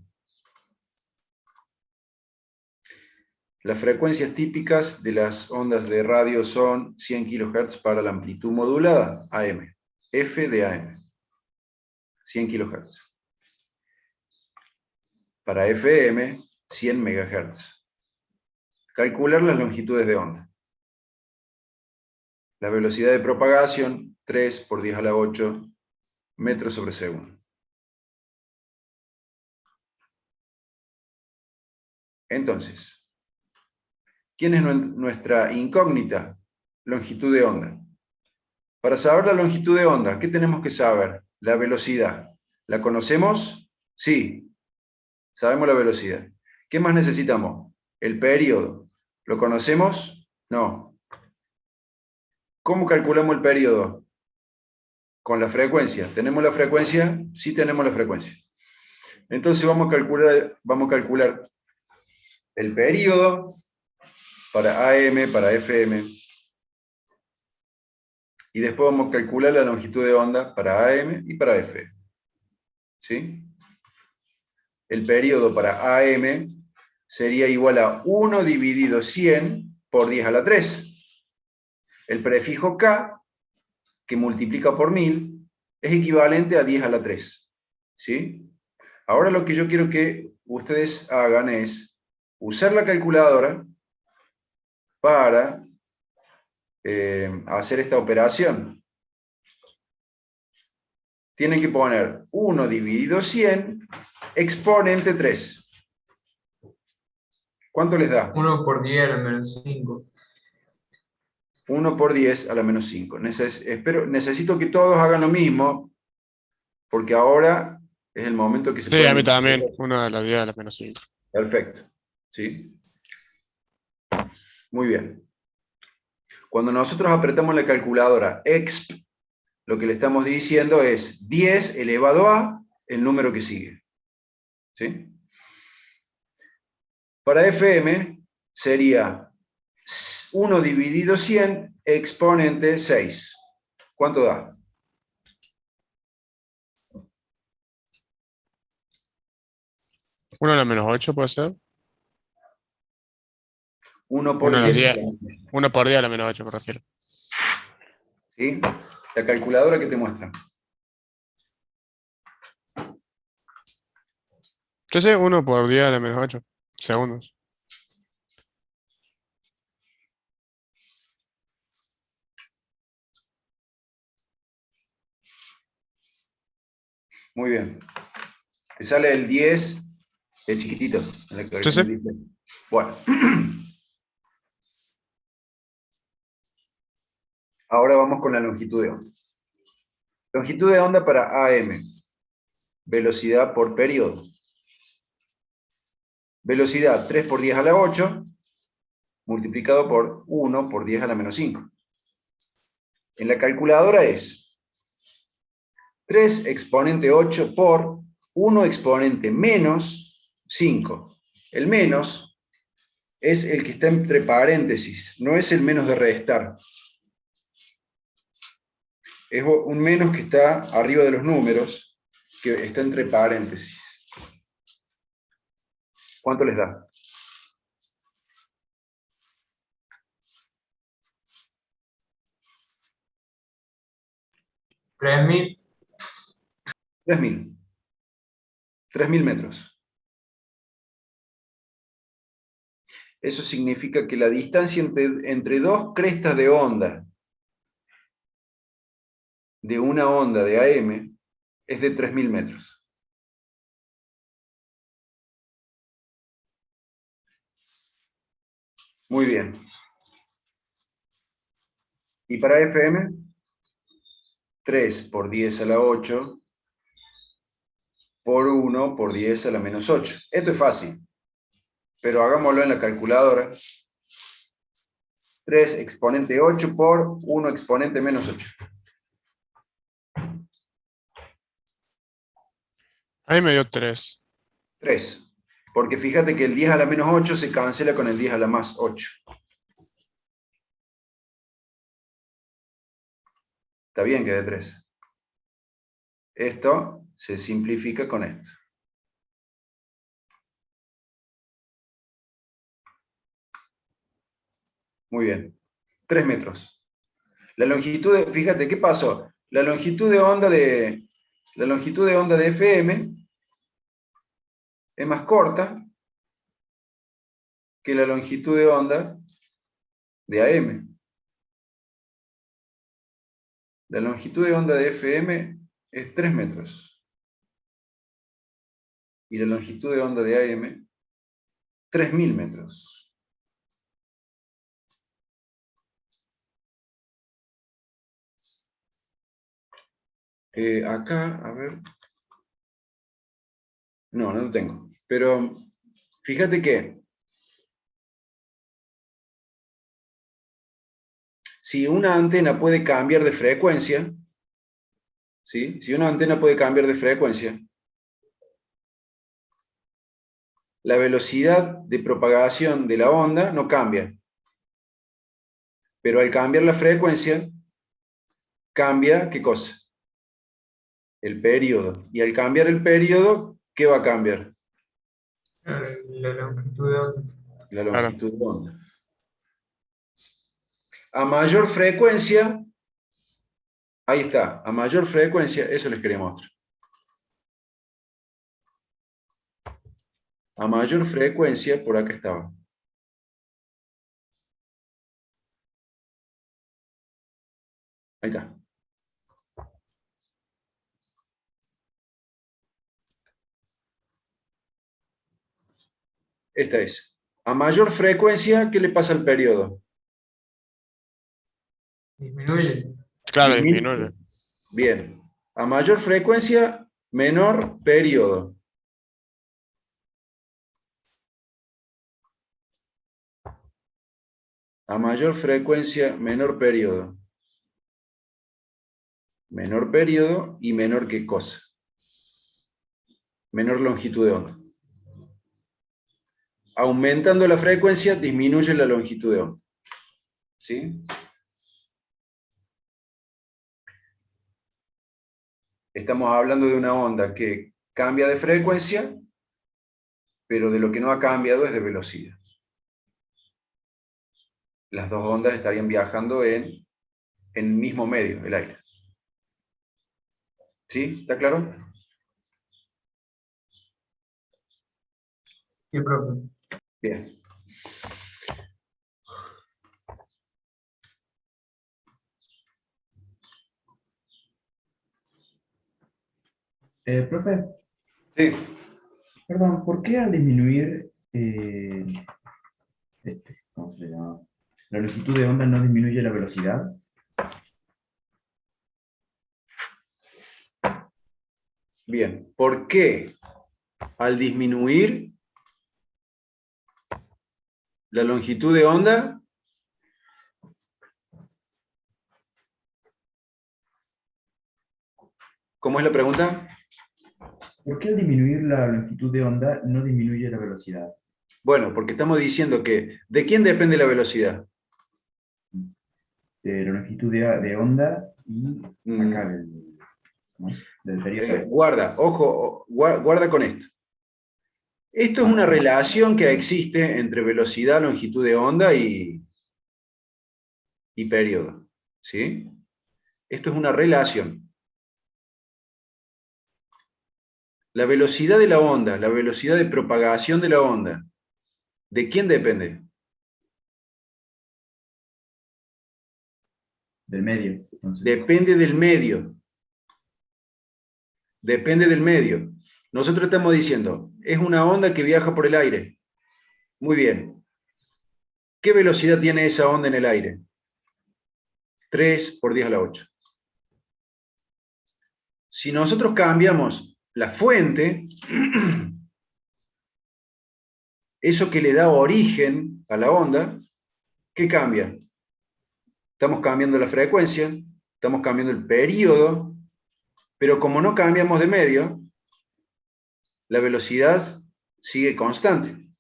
Las frecuencias típicas de las ondas de radio son 100 kHz para la amplitud modulada, AM. F de AM. 100 kHz. Para FM, 100 MHz. Calcular las longitudes de onda. La velocidad de propagación, 3 por 10 a la 8 metros sobre segundo. Entonces, ¿quién es nuestra incógnita? Longitud de onda. Para saber la longitud de onda, ¿qué tenemos que saber? La velocidad. ¿La conocemos? Sí. Sabemos la velocidad. ¿Qué más necesitamos? El periodo. ¿Lo conocemos? No. ¿Cómo calculamos el periodo? Con la frecuencia. ¿Tenemos la frecuencia? Sí tenemos la frecuencia. Entonces vamos a calcular el periodo para AM, para FM. Y después vamos a calcular la longitud de onda para AM y para FM. ¿Sí? El periodo para AM sería igual a 1 dividido 100 por 10 a la 3. El prefijo K, que multiplica por 1000, es equivalente a 10 a la 3. ¿Sí? Ahora lo que yo quiero que ustedes hagan es usar la calculadora para hacer esta operación. Tienen que poner 1 dividido 100 exponente 3. ¿Cuánto les da? 1 por 10 a la menos 5. 1 por 10 a la menos 5. Necesito que todos hagan lo mismo, porque ahora es el momento que se Sí, pueden... a mí también. 1 de la 10 a la menos 5. Perfecto. ¿Sí? Muy bien. Cuando nosotros apretamos la calculadora exp, lo que le estamos diciendo es 10 elevado a el número que sigue. ¿Sí? Para FM sería 1 dividido 100 exponente 6. ¿Cuánto da? 1 a la menos 8 puede ser. 1 por 1 a la 10. 10. 1 por 10 a la menos 8 me refiero. ¿Sí? La calculadora que te muestra. Yo sé 1 por 10 a la menos 8 segundos. Muy bien. Te sale el 10, el chiquitito. Sí, sí. Bueno. Ahora vamos con la longitud de onda. Longitud de onda para AM. Velocidad por periodo. Velocidad 3 por 10 a la 8 multiplicado por 1 por 10 a la menos 5. En la calculadora es 3 exponente 8 por 1 exponente menos 5. El menos es el que está entre paréntesis, no es el menos de restar. Es un menos que está arriba de los números, que está entre paréntesis. ¿Cuánto les da? 3.000. 3.000. 3.000 metros. Eso significa que la distancia entre dos crestas de onda de una onda de AM es de 3.000 metros. Muy bien. ¿Y para FM? 3 por 10 a la 8 por 1 por 10 a la menos 8. Esto es fácil, pero hagámoslo en la calculadora. 3 exponente 8 por 1 exponente menos 8. Ahí me dio 3. 3. Porque fíjate que el 10 a la menos 8 se cancela con el 10 a la más 8. Está bien que de 3. Esto se simplifica con esto. Muy bien. 3 metros. La longitud de, fíjate, ¿qué pasó? La longitud de onda de FM es más corta que la longitud de onda de AM. La longitud de onda de FM es 3 metros. Y la longitud de onda de AM, 3.000 metros. Acá, a ver. No lo tengo. Pero fíjate que si una antena puede cambiar de frecuencia, ¿sí? Si una antena puede cambiar de frecuencia, la velocidad de propagación de la onda no cambia. Pero al cambiar la frecuencia, cambia, ¿qué cosa? El periodo. Y al cambiar el periodo, ¿qué va a cambiar? La longitud de onda. La longitud de onda. A mayor frecuencia, ahí está, a mayor frecuencia, eso les quería mostrar. A mayor frecuencia, por acá estaba. Ahí está. Esta es. A mayor frecuencia, ¿qué le pasa al periodo? Disminuye. Claro, Disminuye. disminuye. Bien. A mayor frecuencia, menor periodo. A mayor frecuencia, menor periodo. Menor periodo y menor qué cosa. Menor longitud de onda. Aumentando la frecuencia, disminuye la longitud de onda. ¿Sí? Estamos hablando de una onda que cambia de frecuencia, pero de lo que no ha cambiado es de velocidad. Las dos ondas estarían viajando en el mismo medio, el aire. ¿Sí? ¿Está claro? Sí, profe. Bien. Profe, Sí. perdón, ¿por qué al disminuir, ¿cómo se le llama? La longitud de onda no disminuye la velocidad? Bien. ¿Por qué al disminuir la longitud de onda ¿cómo es la pregunta? ¿Por qué al disminuir la longitud de onda no disminuye la velocidad? Bueno, porque estamos diciendo que ¿de quién depende la velocidad? De la longitud de onda y acá ¿cómo es? Del periodo. Guarda, ojo, guarda con esto. Esto es una relación que existe entre velocidad, longitud de onda y periodo. ¿Sí? Esto es una relación. La velocidad de la onda, la velocidad de propagación de la onda, ¿de quién depende? Del medio. Entonces, Depende del medio. Depende del medio. Nosotros estamos diciendo, es una onda que viaja por el aire. Muy bien. ¿Qué velocidad tiene esa onda en el aire? 3 por 10 a la 8. Si nosotros cambiamos la fuente, eso que le da origen a la onda, ¿qué cambia? Estamos cambiando la frecuencia, estamos cambiando el periodo, pero como no cambiamos de medio, la velocidad sigue constante.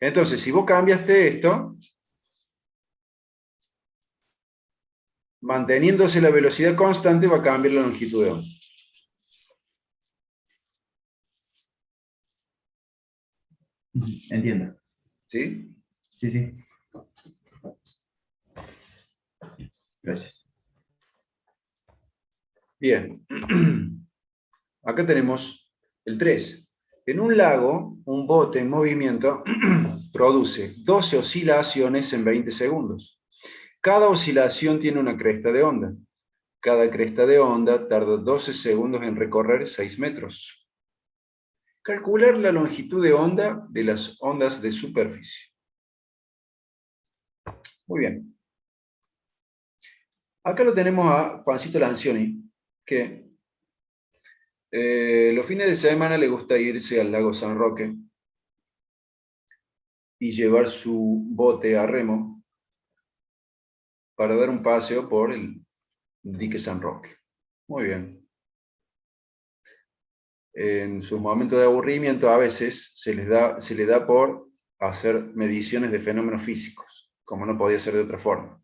Entonces, si vos cambiaste esto, manteniéndose la velocidad constante, va a cambiar la longitud de onda. entiendo. ¿Sí? Sí, sí. Gracias. Bien. Acá tenemos el 3. En un lago, un bote en movimiento produce 12 oscilaciones en 20 segundos. Cada oscilación tiene una cresta de onda. Cada cresta de onda tarda 12 segundos en recorrer 6 metros. Calcular la longitud de onda de las ondas de superficie. Muy bien. Acá lo tenemos a Juancito Lancioni, que los fines de semana le gusta irse al lago San Roque y llevar su bote a remo para dar un paseo por el dique San Roque. Muy bien. En sus momentos de aburrimiento a veces se le da por hacer mediciones de fenómenos físicos, como no podía ser de otra forma.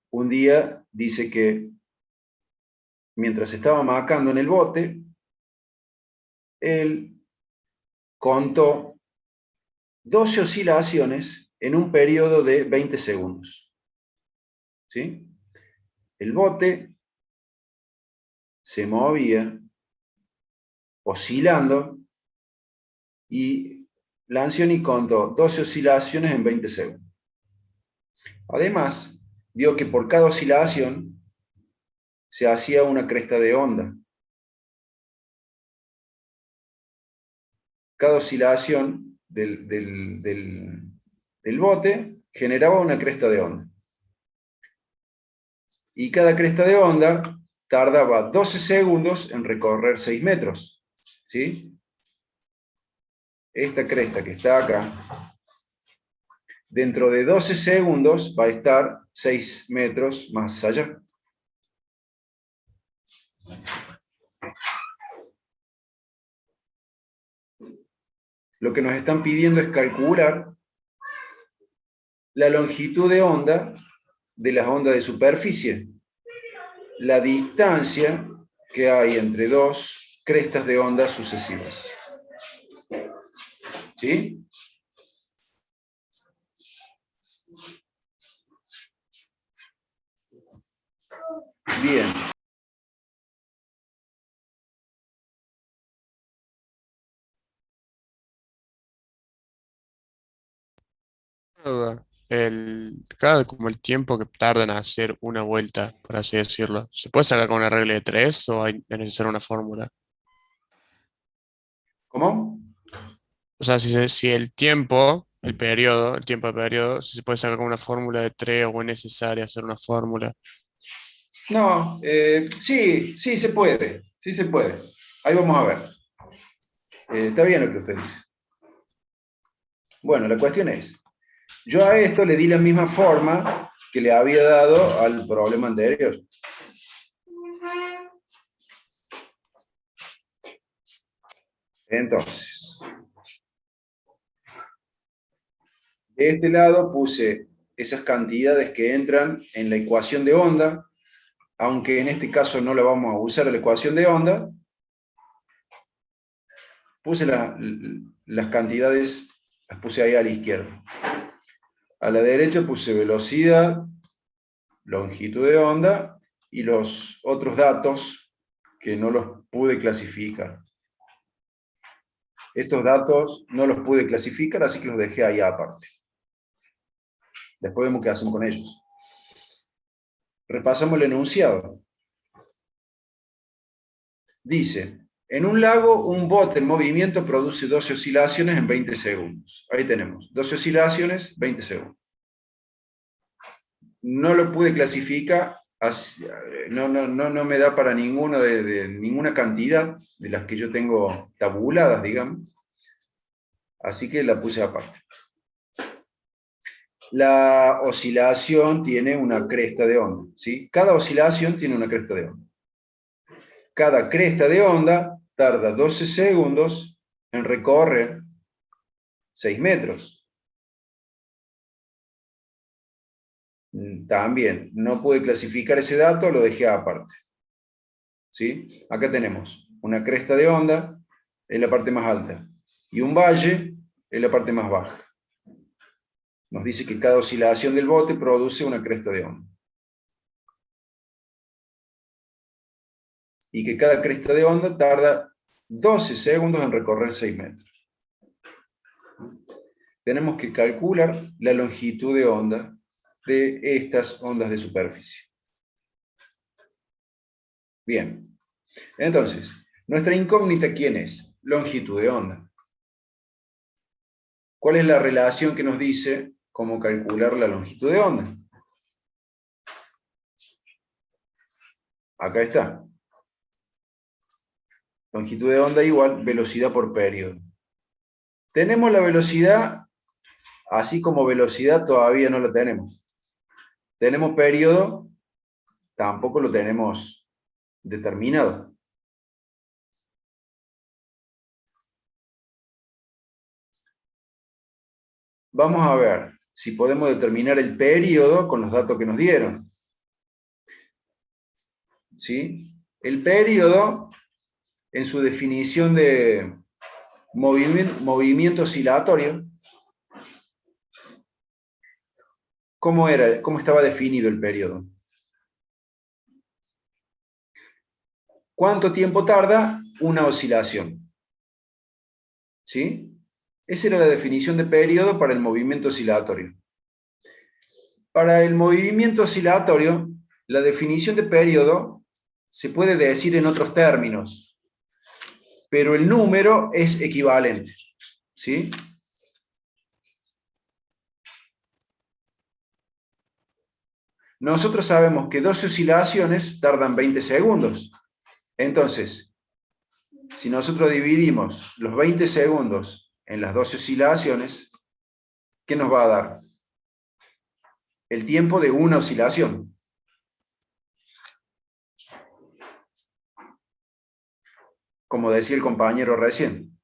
Un día dice que mientras estaba macando en el bote, él contó 12 oscilaciones en un periodo de 20 segundos. ¿Sí? El bote se movía oscilando y Lancioni contó 12 oscilaciones en 20 segundos. Además, vio que por cada oscilación se hacía una cresta de onda. Cada oscilación del bote generaba una cresta de onda. Y cada cresta de onda tardaba 12 segundos en recorrer 6 metros. ¿Sí? Esta cresta que está acá, dentro de 12 segundos va a estar 6 metros más allá. Lo que nos están pidiendo es calcular la longitud de onda de las ondas de superficie, la distancia que hay entre dos crestas de onda sucesivas. ¿Sí? Bien. Duda. Como el tiempo que tarda en hacer una vuelta, por así decirlo. ¿Se puede sacar con una regla de 3 o es necesaria una fórmula? ¿Cómo? O sea, si el tiempo de periodo, si se puede sacar con una fórmula de 3 o es necesaria hacer una fórmula. No, sí, sí se puede, sí se puede. Ahí vamos a ver. Está bien lo que usted dice. Bueno, la cuestión es, yo a esto le di la misma forma que le había dado al problema anterior. Entonces, de este lado puse esas cantidades que entran en la ecuación de onda, aunque en este caso no la vamos a usar la ecuación de onda, puse las cantidades, las puse ahí a la izquierda. A la derecha puse velocidad, longitud de onda y los otros datos que no los pude clasificar. Estos datos no los pude clasificar, así que los dejé ahí aparte. Después vemos qué hacemos con ellos. Repasamos el enunciado. Dice, en un lago, un bote en movimiento produce 12 oscilaciones en 20 segundos. Ahí tenemos, 12 oscilaciones, 20 segundos. No lo pude clasificar, no me da para ninguno de ninguna cantidad de las que yo tengo tabuladas, digamos. Así que la puse aparte. La oscilación tiene una cresta de onda, ¿sí? Cada oscilación tiene una cresta de onda. Cada cresta de onda tarda 12 segundos en recorrer 6 metros. También, no pude clasificar ese dato, lo dejé aparte. ¿Sí? Acá tenemos una cresta de onda en la parte más alta y un valle en la parte más baja. Nos dice que cada oscilación del bote produce una cresta de onda. Y que cada cresta de onda tarda 12 segundos en recorrer 6 metros. Tenemos que calcular la longitud de onda de estas ondas de superficie. Bien, entonces, nuestra incógnita, ¿quién es? Longitud de onda. ¿Cuál es la relación que nos dice cómo calcular la longitud de onda? Acá está. Longitud de onda igual velocidad por periodo. Tenemos la velocidad, así como velocidad todavía no la tenemos. Tenemos periodo, tampoco lo tenemos determinado. Vamos a ver si podemos determinar el periodo con los datos que nos dieron. ¿Sí? El periodo, en su definición de movimiento oscilatorio, ¿cómo estaba definido el periodo? ¿Cuánto tiempo tarda una oscilación? ¿Sí? Esa era la definición de periodo para el movimiento oscilatorio. Para el movimiento oscilatorio, la definición de periodo se puede decir en otros términos, pero el número es equivalente. ¿Sí? Nosotros sabemos que 12 oscilaciones tardan 20 segundos. Entonces, si nosotros dividimos los 20 segundos en las 12 oscilaciones, ¿qué nos va a dar? El tiempo de una oscilación. Como decía el compañero recién.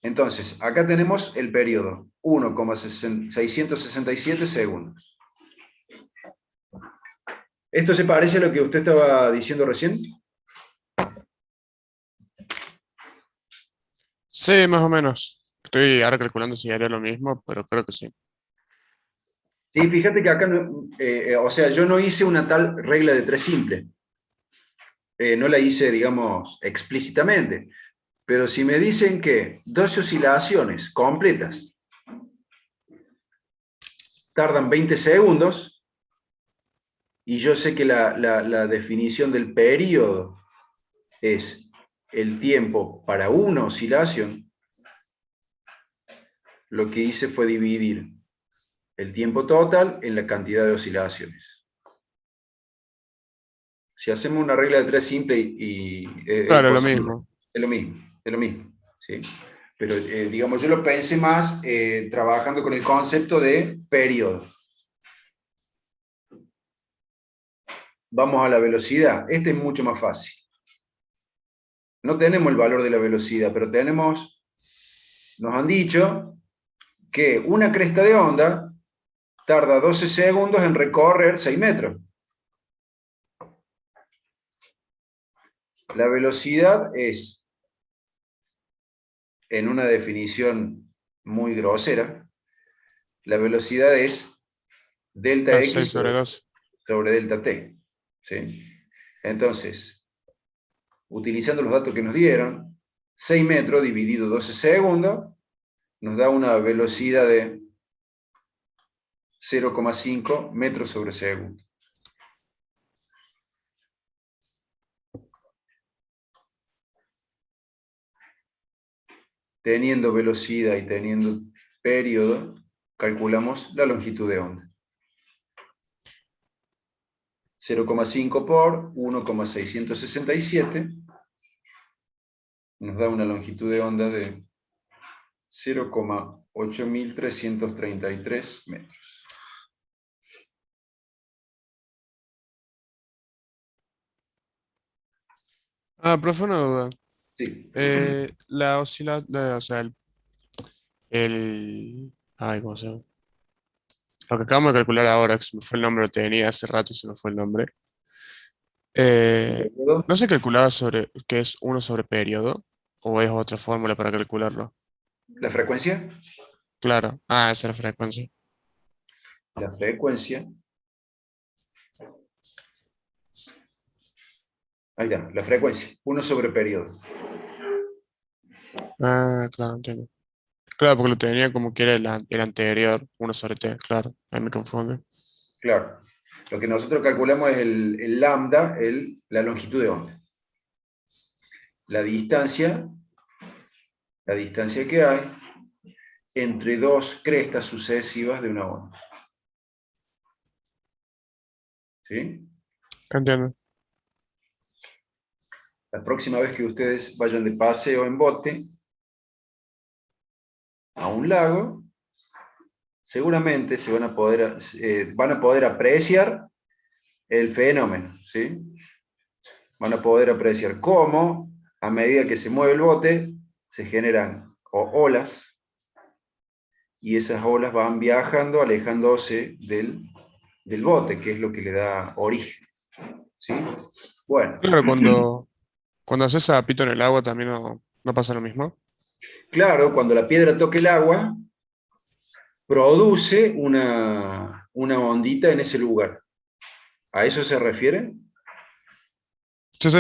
Entonces, acá tenemos el periodo, 1,667 segundos. ¿Esto se parece a lo que usted estaba diciendo recién? Sí, más o menos. Estoy ahora calculando si haría lo mismo, pero creo que sí. Sí, fíjate que acá, o sea, yo no hice una tal regla de 3 simple. No la hice, digamos, explícitamente. Pero si me dicen que 12 oscilaciones completas tardan 20 segundos, y yo sé que la definición del periodo es el tiempo para una oscilación, lo que hice fue dividir el tiempo total en la cantidad de oscilaciones. Si hacemos una regla de 3 simple Claro, lo mismo. es lo mismo, ¿sí? Pero, digamos, yo lo pensé más trabajando con el concepto de periodo. Vamos a la velocidad. Este es mucho más fácil. No tenemos el valor de la velocidad, pero nos han dicho que una cresta de onda tarda 12 segundos en recorrer 6 metros. La velocidad es, en una definición muy grosera, la velocidad es delta Ah, X 6 sobre 12. sobre delta T. ¿Sí? Entonces, utilizando los datos que nos dieron, 6 metros dividido 12 segundos, nos da una velocidad de 0,5 metros sobre segundo. Teniendo velocidad y teniendo periodo, calculamos la longitud de onda. 0,5 por 1,667 nos da una longitud de onda de 0,8333 metros. Profe, una duda. Sí. La oscilación, o sea, ay, ¿cómo se llama? Lo que acabamos de calcular ahora, que se me fue el nombre, lo tenía hace rato y se me fue el nombre. ¿No se calculaba sobre qué es 1 sobre periodo? ¿O es otra fórmula para calcularlo? ¿La frecuencia? Claro. Esa es la frecuencia. La frecuencia. Ahí está, la frecuencia. 1 sobre periodo. Claro, entiendo. Claro, porque lo tenía como que era el anterior, 1 sobre t, claro. Ahí me confunde. Claro. Lo que nosotros calculamos es el lambda, la longitud de onda. La distancia que hay entre dos crestas sucesivas de una onda. ¿Sí? Entiendo. La próxima vez que ustedes vayan de paseo en bote a un lago, seguramente van a poder apreciar el fenómeno, ¿sí? Van a poder apreciar cómo, a medida que se mueve el bote, se generan olas, y esas olas van viajando, alejándose del bote, que es lo que le da origen, ¿sí? Bueno, Claro, cuando haces zapito en el agua también no pasa lo mismo. claro, cuando la piedra toca el agua, produce una ondita en ese lugar. ¿A eso se refiere? Sí, sí.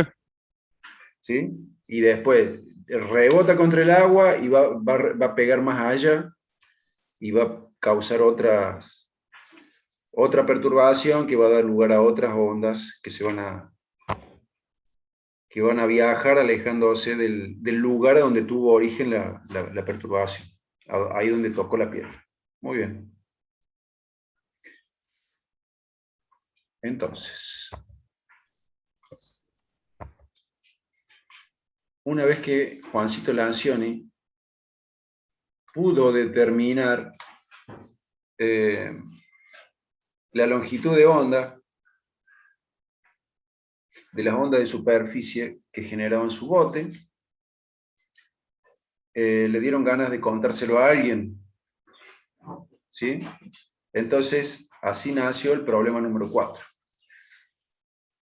¿Sí? Y después rebota contra el agua y va a pegar más allá y va a causar otra perturbación que va a dar lugar a otras ondas que van a viajar alejándose del lugar donde tuvo origen la perturbación, ahí donde tocó la piedra. Muy bien. Entonces, una vez que Juancito Lancioni pudo determinar la longitud de onda de las ondas de superficie que generaban su bote, le dieron ganas de contárselo a alguien, ¿sí? Entonces, así nació el problema número 4.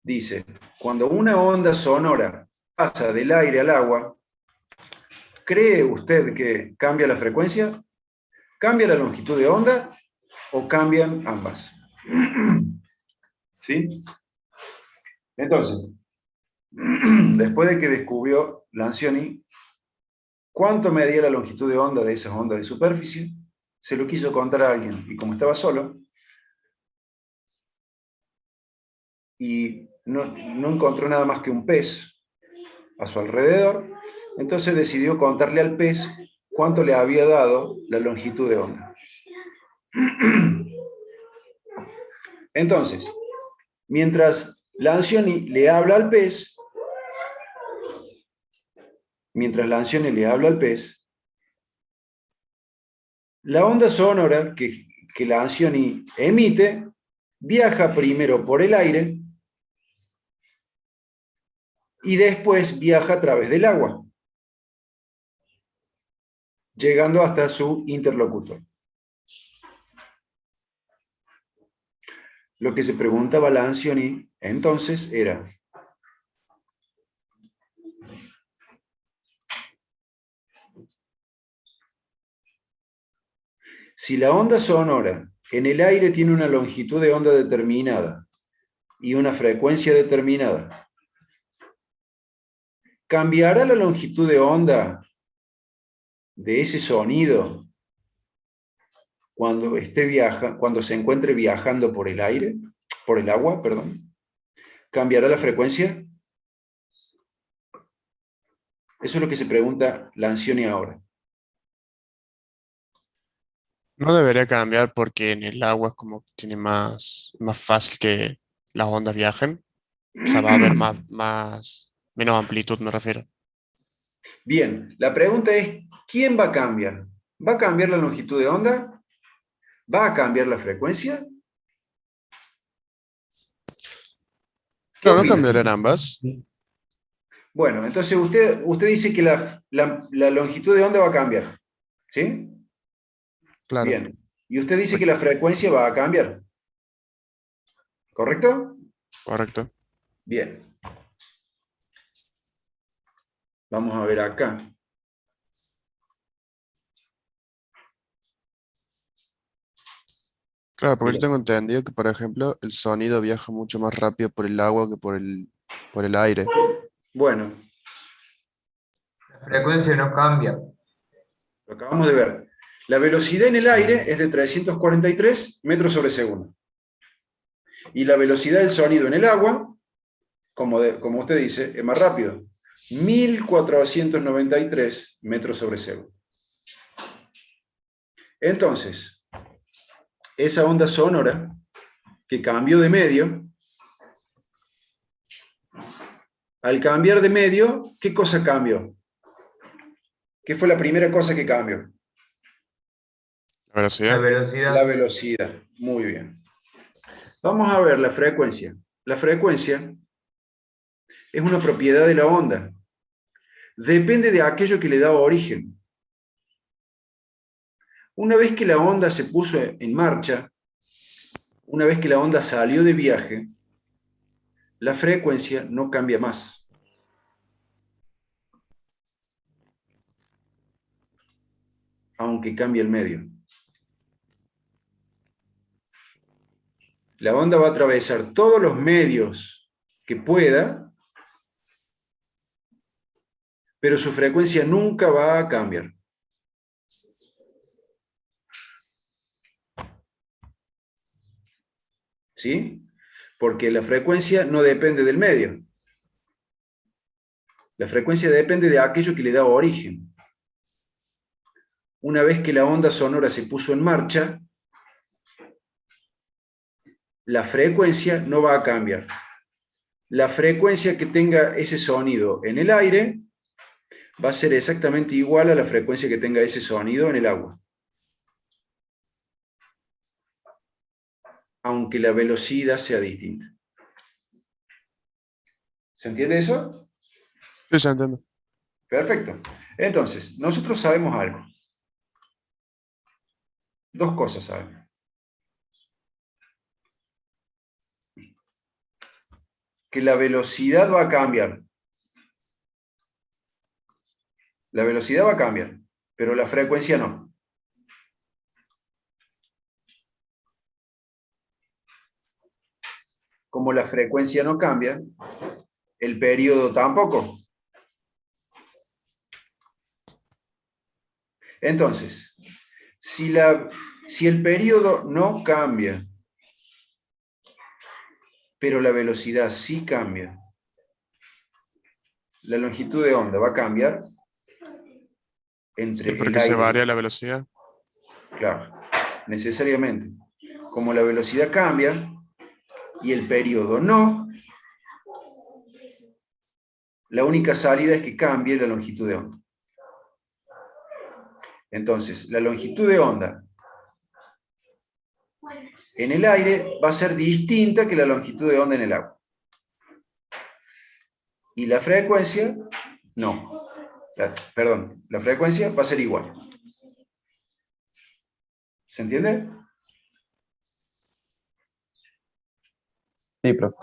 Dice, cuando una onda sonora pasa del aire al agua, ¿cree usted que cambia la frecuencia? ¿Cambia la longitud de onda o cambian ambas? ¿Sí? Entonces, después de que descubrió Lancioni cuánto medía la longitud de onda de esas ondas de superficie, se lo quiso contar a alguien, y como estaba solo, y no encontró nada más que un pez a su alrededor, entonces decidió contarle al pez cuánto le había dado la longitud de onda. Entonces, mientras Lancioni le habla al pez, la onda sonora que Lancioni emite viaja primero por el aire y después viaja a través del agua, llegando hasta su interlocutor. Lo que se preguntaba Lancioni entonces era, si la onda sonora en el aire tiene una longitud de onda determinada y una frecuencia determinada, ¿cambiará la longitud de onda de ese sonido cuando cuando se encuentre viajando por el aire, por el agua, perdón? ¿Cambiará la frecuencia? Eso es lo que se pregunta Lancioni ahora. No debería cambiar porque en el agua es como que tiene más fácil que las ondas viajen. O sea, va a haber menos amplitud, me refiero. Bien, la pregunta es, ¿quién va a cambiar? ¿Va a cambiar la longitud de onda? ¿Va a cambiar la frecuencia? ¿Qué Claro, no opina? cambiarán ambas. Bueno, entonces usted dice que la longitud de onda va a cambiar, ¿sí? Claro, Bien. Y usted dice que la frecuencia va a cambiar, ¿correcto? correcto. Bien. Vamos a ver acá. Claro, porque yo Mira. tengo entendido que, por ejemplo, el sonido viaja mucho más rápido por el agua que por el aire. Bueno, La frecuencia no cambia. lo acabamos de ver. La velocidad en el aire es de 343 metros sobre segundo. Y la velocidad del sonido en el agua, como usted dice, es más rápido. 1493 metros sobre segundo. Entonces, esa onda sonora que cambió de medio, al cambiar de medio, ¿qué cosa cambió? ¿Qué fue la primera cosa que cambió? La La velocidad. La velocidad. velocidad. Muy bien. Vamos a ver la frecuencia. La frecuencia es una propiedad de la onda. Depende de aquello que le da origen. Una vez que la onda se puso en marcha, una vez que la onda salió de viaje, la frecuencia no cambia más. Aunque cambie el medio. La onda va a atravesar todos los medios que pueda, pero su frecuencia nunca va a cambiar. ¿Sí? Porque la frecuencia no depende del medio. La frecuencia depende de aquello que le da origen. Una vez que la onda sonora se puso en marcha, la frecuencia no va a cambiar. La frecuencia que tenga ese sonido en el aire va a ser exactamente igual a la frecuencia que tenga ese sonido en el agua. Aunque la velocidad sea distinta. ¿Se entiende eso? Sí, se entiende. Perfecto. Entonces, nosotros sabemos algo. Dos cosas sabemos. Que la velocidad va a cambiar. La velocidad va a cambiar, pero la frecuencia no. Como la frecuencia no cambia, el periodo tampoco. Entonces, si el periodo no cambia, pero la velocidad sí cambia, la longitud de onda va a cambiar entre Sí, el porque se aire. varía la velocidad. Claro, necesariamente. Como la velocidad cambia y el periodo no, la única salida es que cambie la longitud de onda. Entonces, la longitud de onda en el aire va a ser distinta que la longitud de onda en el agua. Y la frecuencia, no. Perdón, la frecuencia va a ser igual. ¿Se entiende? Sí, profe.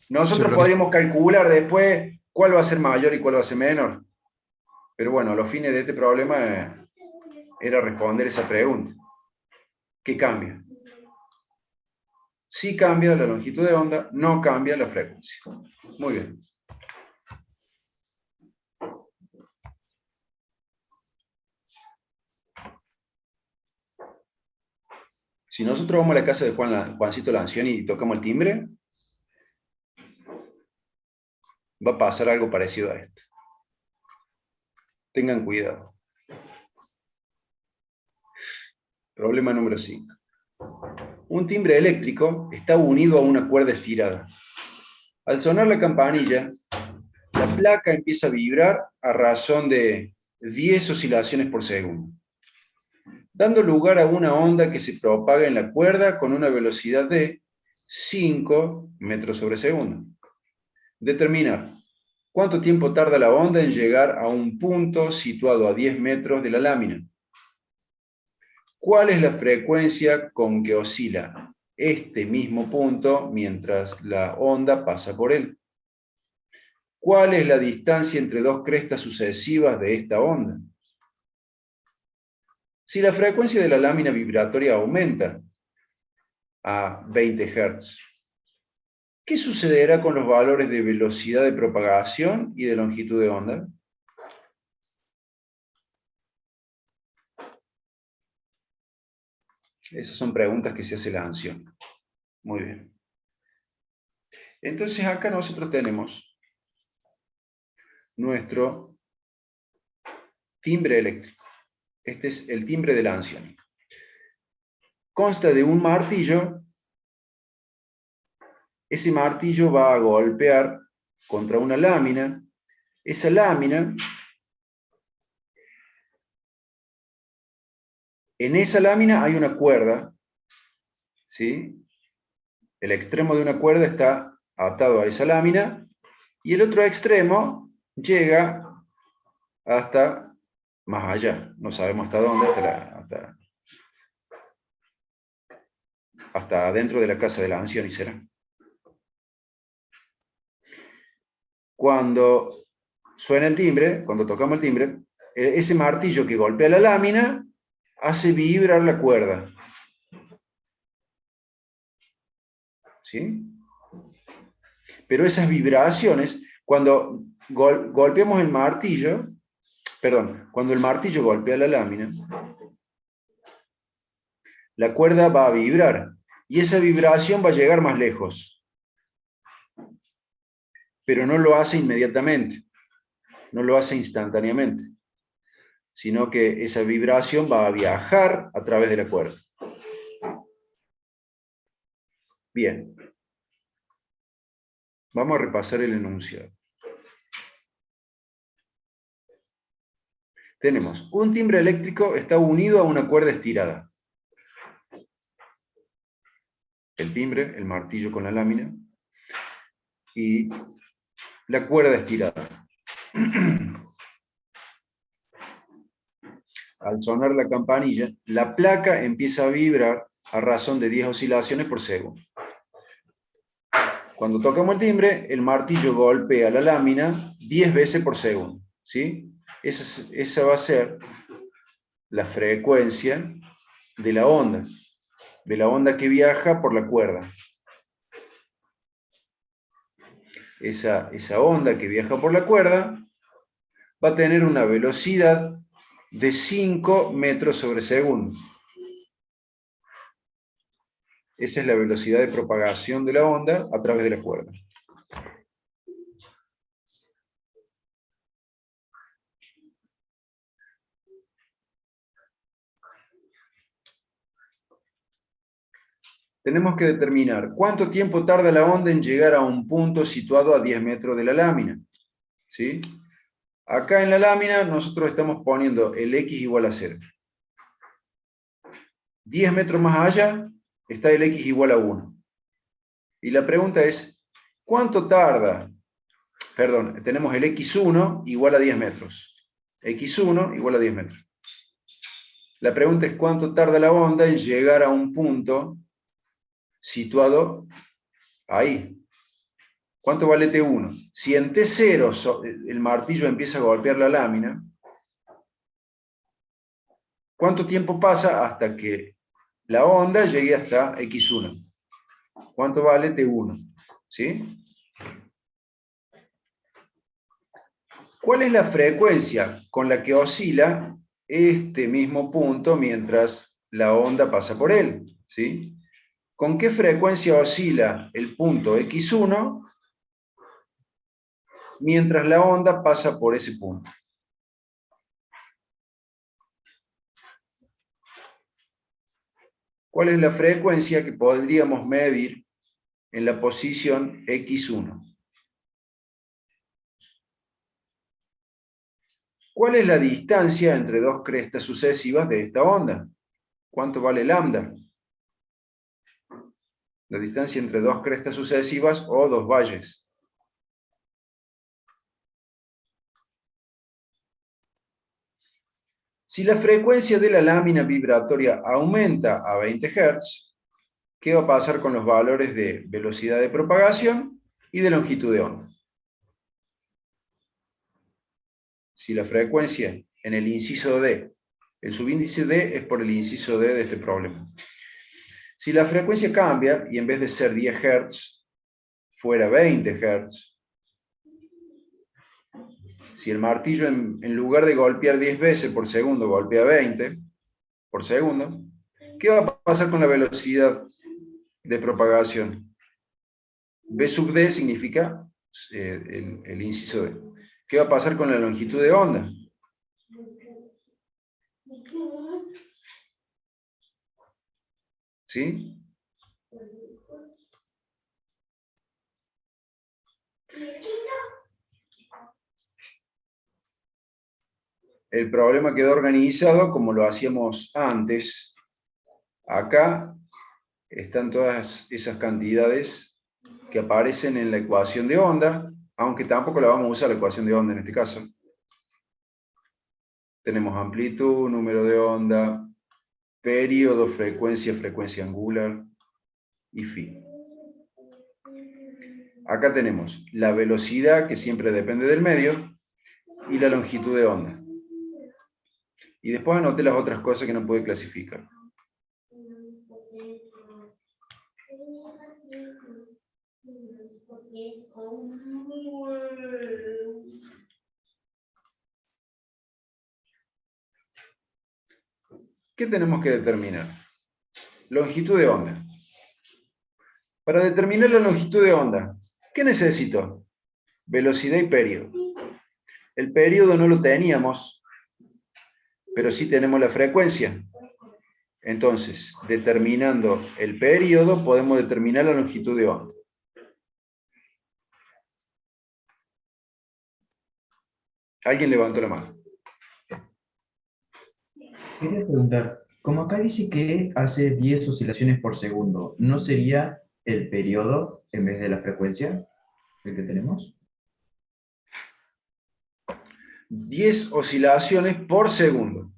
Nosotros profe. podríamos calcular después cuál va a ser mayor y cuál va a ser menor. Pero bueno, los fines de este problema era responder esa pregunta. ¿Qué cambia? Sí cambia la longitud de onda, no cambia la frecuencia. Muy bien. Si nosotros vamos a la casa de Juancito Lancioni y tocamos el timbre, va a pasar algo parecido a esto. Tengan cuidado. Problema número 5. Un timbre eléctrico está unido a una cuerda estirada. Al sonar la campanilla, la placa empieza a vibrar a razón de 10 oscilaciones por segundo, dando lugar a una onda que se propaga en la cuerda con una velocidad de 5 metros sobre segundo. Determinar cuánto tiempo tarda la onda en llegar a un punto situado a 10 metros de la lámina. ¿Cuál es la frecuencia con que oscila este mismo punto mientras la onda pasa por él? ¿Cuál es la distancia entre dos crestas sucesivas de esta onda? Si la frecuencia de la lámina vibratoria aumenta a 20 Hz, ¿qué sucederá con los valores de velocidad de propagación y de longitud de onda? Esas son preguntas que se hace la ANSION. Muy bien. Entonces acá nosotros tenemos nuestro timbre eléctrico. Este es el timbre de la ANSION. Consta de un martillo. Ese martillo va a golpear contra una lámina. Esa lámina, en esa lámina hay una cuerda, ¿sí? El extremo de una cuerda está atado a esa lámina y el otro extremo llega hasta más allá. No sabemos hasta dónde, hasta adentro de la casa de la Ansioni será. Cuando suena el timbre, cuando tocamos el timbre, ese martillo que golpea la lámina hace vibrar la cuerda. ¿Sí? Pero esas vibraciones, cuando golpeamos el martillo, cuando el martillo golpea la lámina, la cuerda va a vibrar y esa vibración va a llegar más lejos. Pero no lo hace inmediatamente, no lo hace instantáneamente, sino que esa vibración va a viajar a través de la cuerda. Bien. Vamos a repasar el enunciado. Tenemos, un timbre eléctrico está unido a una cuerda estirada. El timbre, el martillo con la lámina, y la cuerda estirada. Al sonar la campanilla, la placa empieza a vibrar a razón de 10 oscilaciones por segundo. Cuando tocamos el timbre, el martillo golpea la lámina 10 veces por segundo. ¿Sí? Esa va a ser la frecuencia de la onda que viaja por la cuerda. Esa onda que viaja por la cuerda va a tener una velocidad de 5 metros sobre segundo. Esa es la velocidad de propagación de la onda a través de la cuerda. Tenemos que determinar cuánto tiempo tarda la onda en llegar a un punto situado a 10 metros de la lámina. ¿Sí? Acá en la lámina nosotros estamos poniendo el X igual a 0. 10 metros más allá está el X igual a 1. Y la pregunta es, ¿cuánto tarda? Perdón, tenemos el X1 igual a 10 metros. X1 igual a 10 metros. La pregunta es, ¿cuánto tarda la onda en llegar a un punto situado ahí? ¿Cuánto vale T1? Si en T0 el martillo empieza a golpear la lámina, ¿cuánto tiempo pasa hasta que la onda llegue hasta X1? ¿Cuánto vale T1? ¿Sí? ¿Cuál es la frecuencia con la que oscila este mismo punto mientras la onda pasa por él? ¿Sí? ¿Con qué frecuencia oscila el punto X1 mientras la onda pasa por ese punto? ¿Cuál es la frecuencia que podríamos medir en la posición X1? ¿Cuál es la distancia entre dos crestas sucesivas de esta onda? ¿Cuánto vale lambda? La distancia entre dos crestas sucesivas o dos valles. Si la frecuencia de la lámina vibratoria aumenta a 20 Hz, ¿qué va a pasar con los valores de velocidad de propagación y de longitud de onda? Si la frecuencia en el inciso D, el subíndice D es por el inciso D de este problema. Si la frecuencia cambia y en vez de ser 10 Hz fuera 20 Hz, si el martillo en lugar de golpear 10 veces por segundo golpea 20 por segundo, ¿qué va a pasar con la velocidad de propagación? B sub D significa el inciso D. ¿Qué va a pasar con la longitud de onda? ¿Sí? El problema quedó organizado como lo hacíamos antes. Acá están todas esas cantidades que aparecen en la ecuación de onda, aunque tampoco la vamos a usar la ecuación de onda en este caso. Tenemos amplitud, número de onda, periodo, frecuencia, frecuencia angular y phi. Acá tenemos la velocidad, que siempre depende del medio, y la longitud de onda. Y después anoté las otras cosas que no pude clasificar. ¿Qué tenemos que determinar? Longitud de onda. Para determinar la longitud de onda, ¿qué necesito? Velocidad y periodo. El periodo no lo teníamos, pero sí tenemos la frecuencia. Entonces, determinando el periodo, podemos determinar la longitud de onda. ¿Alguien levantó la mano? Quería preguntar, como acá dice que hace 10 oscilaciones por segundo, ¿no sería el periodo en vez de la frecuencia el que tenemos? 10 oscilaciones por segundo.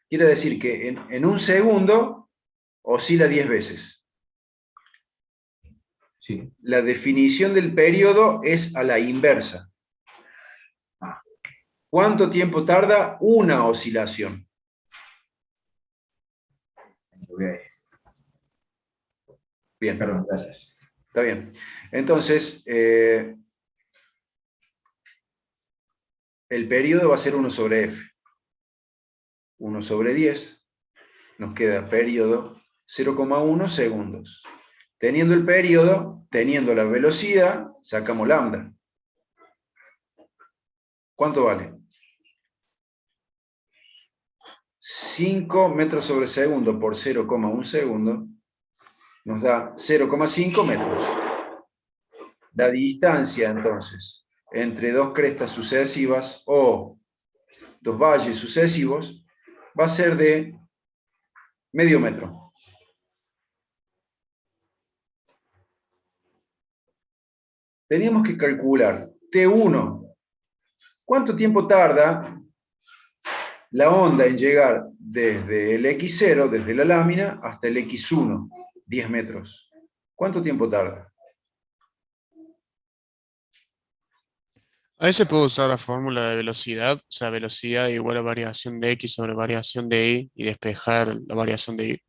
Quiere decir que en un segundo oscila 10 veces. Sí. La definición del periodo es a la inversa. ¿Cuánto tiempo tarda una oscilación? Okay. Bien. Perdón, gracias. Está bien. Entonces, el periodo va a ser 1 sobre f. 1 sobre 10. Nos queda periodo 0,1 segundos. Teniendo el periodo, teniendo la velocidad, sacamos lambda. ¿Cuánto vale? 5 metros sobre segundo por 0,1 segundo nos da 0,5 metros. La distancia, entonces, entre dos crestas sucesivas o dos valles sucesivos va a ser de medio metro. Teníamos que calcular T1. ¿Cuánto tiempo tarda la onda en llegar desde el X0, desde la lámina, hasta el X1? 10 metros. ¿Cuánto tiempo tarda? A veces puedo usar la fórmula de velocidad, o sea, velocidad igual a variación de x sobre variación de y despejar la variación de y.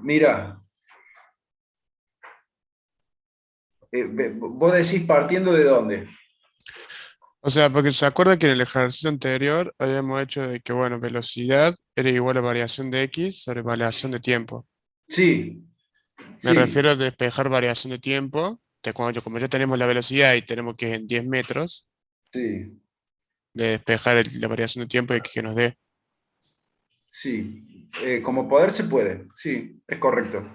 Mira, vos decís partiendo de dónde. O sea, porque se acuerda que en el ejercicio anterior habíamos hecho de que, bueno, velocidad era igual a variación de x sobre variación de tiempo. Sí, Me sí, refiero a despejar variación de tiempo, de cuando, como ya tenemos la velocidad y tenemos que en 10 metros, sí, de despejar la variación de tiempo y que nos dé. sí. Como poder se puede, sí, es correcto.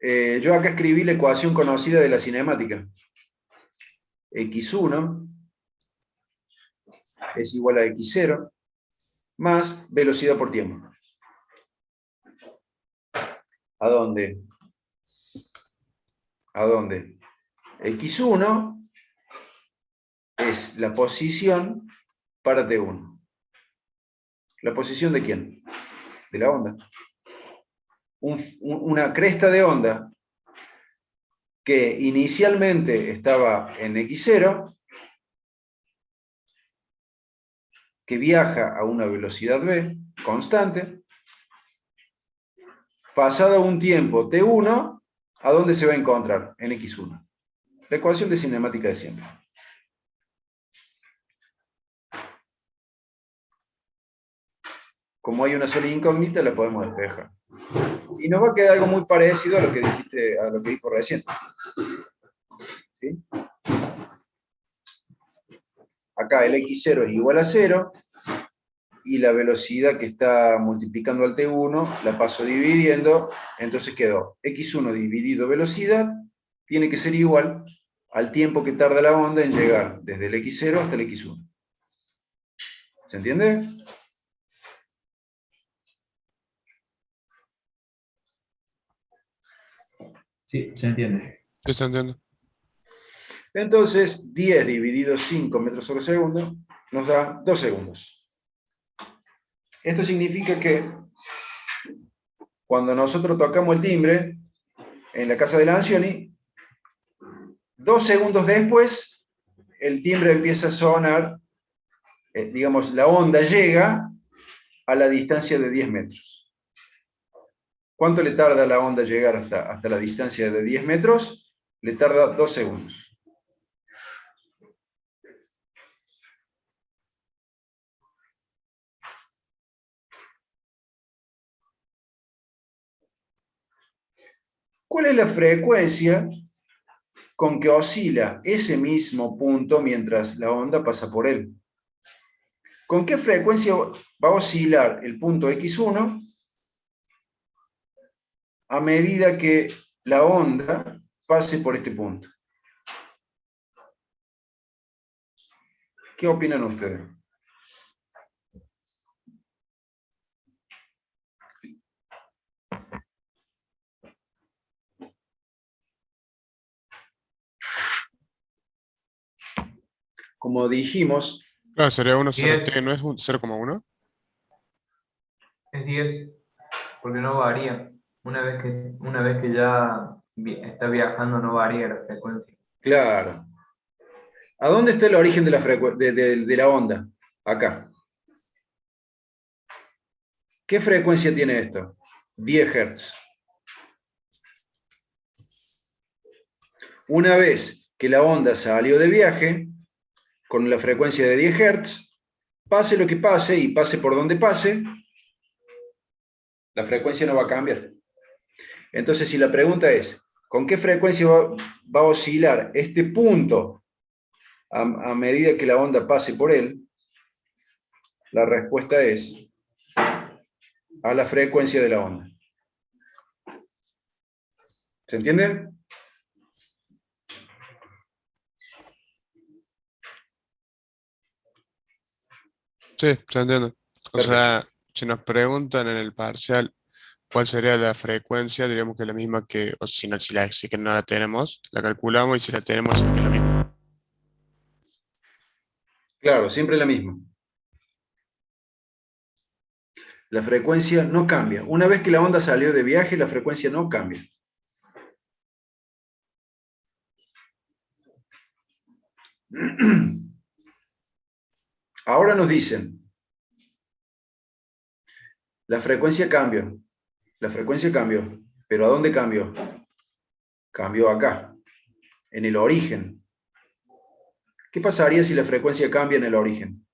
Yo acá escribí la ecuación conocida de la cinemática. X1 es igual a X0 más velocidad por tiempo. ¿A dónde? ¿A dónde? X1 es la posición para T1. ¿La posición de quién? De la onda. Una cresta de onda que inicialmente estaba en X0, que viaja a una velocidad v constante, pasado un tiempo T1, ¿a dónde se va a encontrar? En X1. La ecuación de cinemática de siempre. Como hay una sola incógnita, la podemos despejar. Y nos va a quedar algo muy parecido a lo que dijiste, a lo que dijo recién. ¿Sí? Acá el X0 es igual a 0, y la velocidad que está multiplicando al T1 la paso dividiendo, entonces quedó X1 dividido velocidad, tiene que ser igual al tiempo que tarda la onda en llegar desde el X0 hasta el X1. ¿Se entiende? Sí, se entiende. ¿Sí se entiende? Entonces, 10 dividido 5 metros sobre segundo nos da 2 segundos. Esto significa que cuando nosotros tocamos el timbre en la casa de la Ancioni, 2 segundos después, el timbre empieza a sonar, digamos, la onda llega a la distancia de 10 metros. ¿Cuánto le tarda a la onda llegar hasta la distancia de 10 metros? Le tarda 2 segundos. ¿Cuál es la frecuencia con que oscila ese mismo punto mientras la onda pasa por él? ¿Con qué frecuencia va a oscilar el punto X1 a medida que la onda pase por este punto? ¿Qué opinan ustedes? Como dijimos, Claro, sería 1 sobre 10, t, ¿no es un 0,1? es 10, porque no varía. Una vez que ya está viajando, no varía la frecuencia. claro. ¿A dónde está el origen de de la onda? Acá. ¿Qué frecuencia tiene esto? 10 Hz. Una vez que la onda salió de viaje, con la frecuencia de 10 Hz, pase lo que pase y pase por donde pase, la frecuencia no va a cambiar. Entonces, si la pregunta es, ¿con qué frecuencia va a oscilar este punto a medida que la onda pase por él? La respuesta es a la frecuencia de la onda. ¿Se entiende? Sí, se entiende. O Perfecto. sea, si nos preguntan en el parcial cuál sería la frecuencia, diríamos que es la misma que, o si no, si que no la tenemos, la calculamos y si la tenemos, es la misma. Claro, siempre la misma. La frecuencia no cambia. Una vez que la onda salió de viaje, la frecuencia no cambia. Ahora nos dicen, la frecuencia cambió. La frecuencia cambió. ¿Pero a dónde cambió? Cambió acá, en el origen. ¿Qué pasaría si la frecuencia cambia en el origen?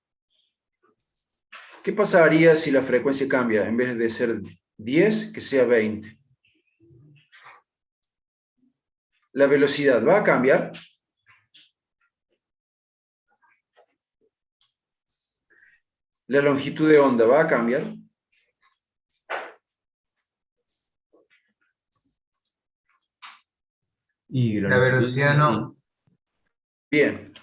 ¿Qué pasaría si la frecuencia cambia? En vez de ser 10, que sea 20. ¿La velocidad va a cambiar? ¿La longitud de onda va a cambiar? Y La velocidad no. Bien.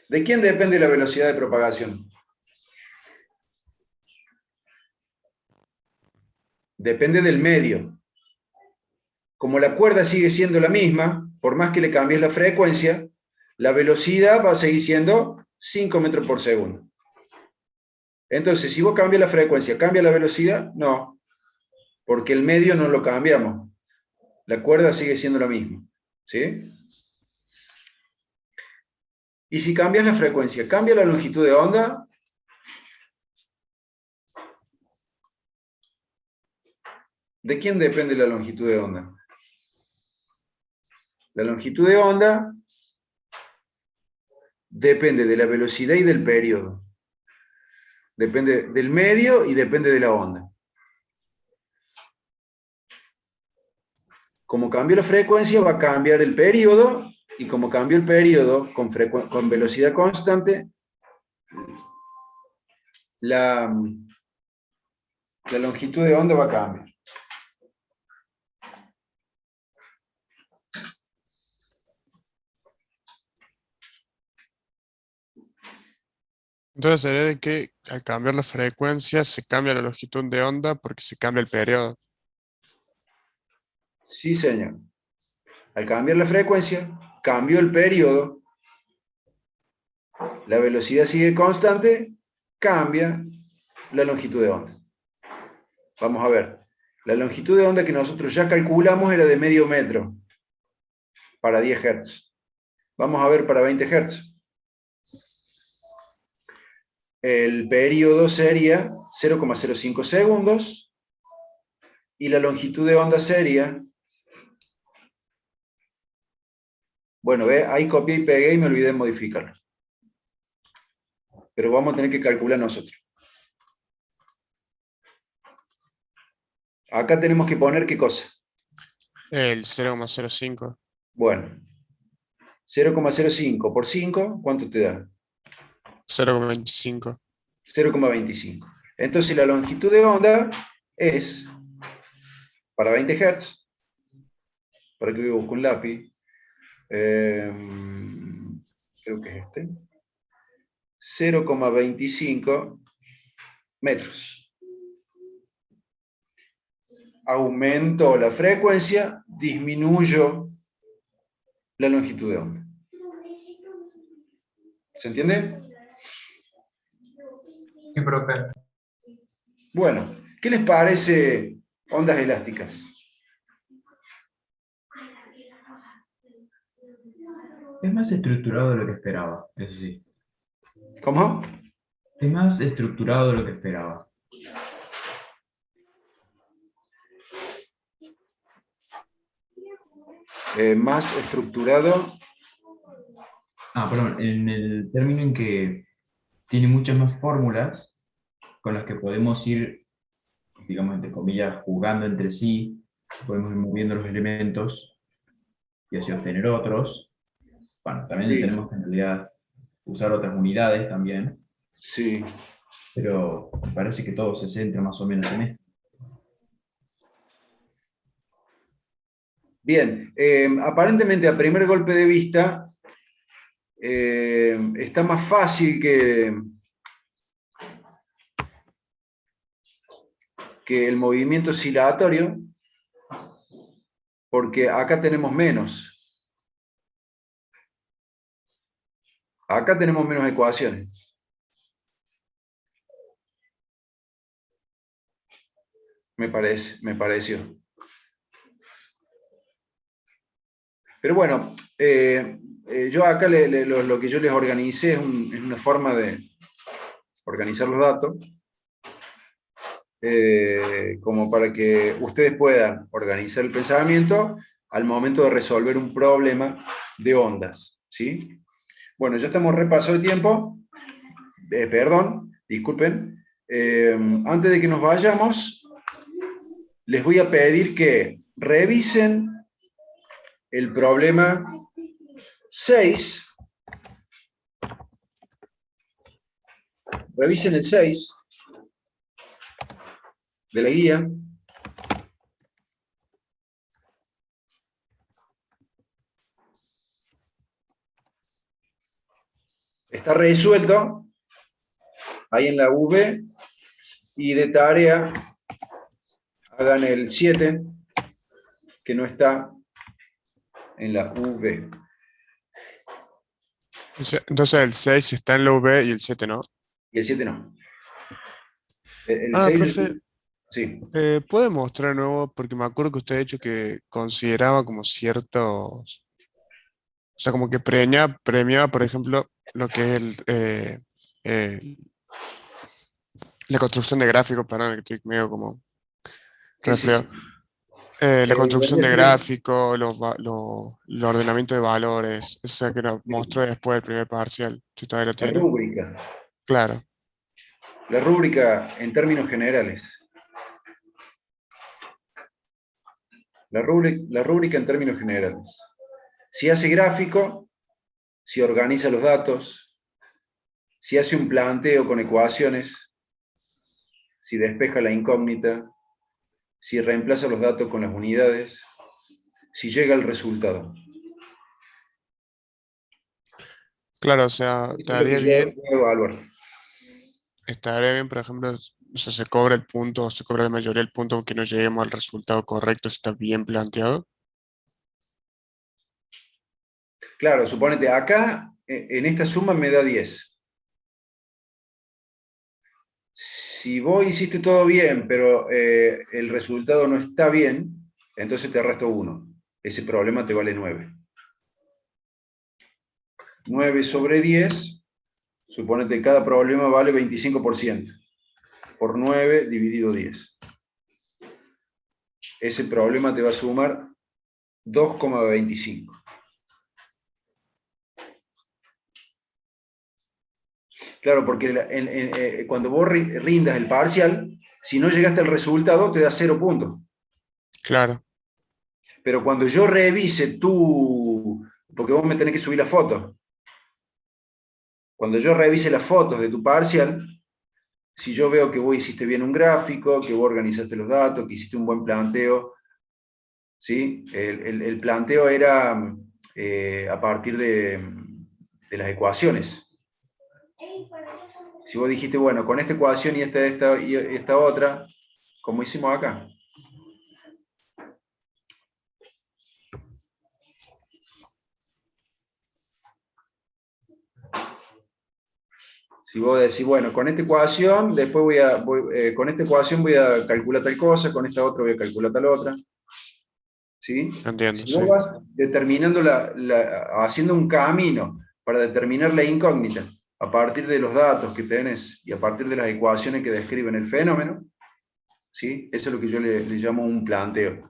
¿De quién depende la velocidad de propagación? Depende del medio. Como la cuerda sigue siendo la misma, por más que le cambies la frecuencia, la velocidad va a seguir siendo 5 metros por segundo. Entonces, si vos cambias la frecuencia, ¿cambia la velocidad? No, porque el medio no lo cambiamos. La cuerda sigue siendo la misma. ¿Sí? Y si cambias la frecuencia, ¿cambia la longitud de onda? ¿De quién depende la longitud de onda? La longitud de onda depende de la velocidad y del periodo. Depende del medio y depende de la onda. Como cambia la frecuencia, va a cambiar el periodo, y como cambia el periodo con velocidad constante, la longitud de onda va a cambiar. Entonces sería de que al cambiar la frecuencia se cambia la longitud de onda porque se cambia el periodo. Sí, señor. Al cambiar la frecuencia, cambió el periodo, la velocidad sigue constante, cambia la longitud de onda. Vamos a ver. La longitud de onda que nosotros ya calculamos era de medio metro para 10 Hz. Vamos a ver para 20 Hz. El periodo sería 0,05 segundos y la longitud de onda sería, bueno, ve, ahí copié y pegué y me olvidé de modificarlo. Pero vamos a tener que calcular nosotros. Acá tenemos que poner ¿qué cosa? El 0,05. Bueno, 0,05 por 5, ¿cuánto te da? 0,25. 0,25. Entonces la longitud de onda es, para 20 Hz, para que busque un lápiz, creo que es este, 0,25 metros. Aumento la frecuencia, disminuyo la longitud de onda. ¿Se entiende? Sí, profe. Bueno, ¿qué les parece ondas elásticas? Es más estructurado de lo que esperaba, eso sí. ¿Cómo? Es más estructurado de lo que esperaba. Más estructurado. Perdón, en el término en que tiene muchas más fórmulas con las que podemos ir, digamos, entre comillas, jugando entre sí, podemos ir moviendo los elementos y así obtener otros. Bueno, también Sí, tenemos que en realidad usar otras unidades también, sí. pero me parece que todo se centra más o menos en esto. Bien, aparentemente a primer golpe de vista está más fácil que el movimiento oscilatorio, porque acá tenemos menos. Acá tenemos menos ecuaciones. Me pareció. Pero bueno, yo acá lo que yo les organicé es una forma de organizar los datos, como para que ustedes puedan organizar el pensamiento al momento de resolver un problema de ondas, ¿sí? Bueno, ya estamos repasado de tiempo. Perdón, disculpen. Antes de que nos vayamos, les voy a pedir que revisen el problema 6. Revisen el 6 de la guía. Está resuelto ahí en la V, y de tarea hagan el 7, que no está en la V. Entonces el 6 está en la V y el 7 no. Y el 7 no. El Ah, 6, profe, sí. ¿puede mostrar de nuevo? Porque me acuerdo que usted ha dicho que consideraba como ciertos, o sea, como que premiaba, por ejemplo, lo que es eh, la construcción de gráficos, perdón, que estoy medio como Sí, resfriado. sí. La construcción Vendría a de ser gráficos, el ordenamiento de valores, esa que nos mostró después del primer parcial, si todavía lo la tiene. rúbrica. Claro, La rúbrica en términos generales. La rúbrica en términos generales. Si hace gráfico, si organiza los datos, si hace un planteo con ecuaciones, si despeja la incógnita, si reemplaza los datos con las unidades, si llega al resultado. claro, o sea, Esto es lo que yo voy a evaluar. estaría bien, por ejemplo, o sea, se cobra el punto, se cobra la mayoría del punto aunque no lleguemos al resultado correcto, si está bien planteado. Claro, suponete, acá en esta suma me da 10. Si vos hiciste todo bien, pero el resultado no está bien, entonces te resto 1. Ese problema te vale 9. 9 sobre 10, suponete que cada problema vale 25%. Por 9 dividido 10. Ese problema te va a sumar 2,25. Claro, porque cuando vos rindas el parcial, si no llegaste al resultado, te da 0 puntos. Claro, Pero cuando yo revise porque vos me tenés que subir las fotos, cuando yo revise las fotos de tu parcial, si yo veo que vos hiciste bien un gráfico, que vos organizaste los datos, que hiciste un buen planteo, ¿sí? El planteo era a partir de las ecuaciones. Si vos dijiste, bueno, con esta ecuación y esta otra, como hicimos acá. Si vos decís, bueno, con esta ecuación, después con esta ecuación voy a calcular tal cosa, con esta otra voy a calcular tal otra. ¿Sí? entiendo, Si vos sí. vas determinando haciendo un camino para determinar la incógnita a partir de los datos que tenés y a partir de las ecuaciones que describen el fenómeno, ¿sí? Eso es lo que yo le llamo un planteo.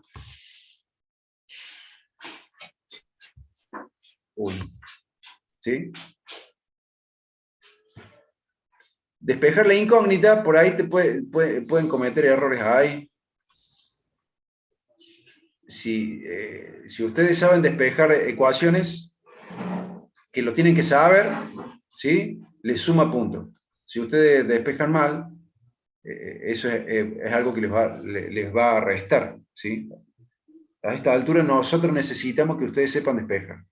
Uy. ¿Sí? Despejar la incógnita, por ahí pueden cometer errores ahí. Si ustedes saben despejar ecuaciones, que lo tienen que saber, ¿sí? Les suma puntos. Si ustedes despejan mal, eso es algo que les va a restar, ¿sí? A esta altura nosotros necesitamos que ustedes sepan despejar.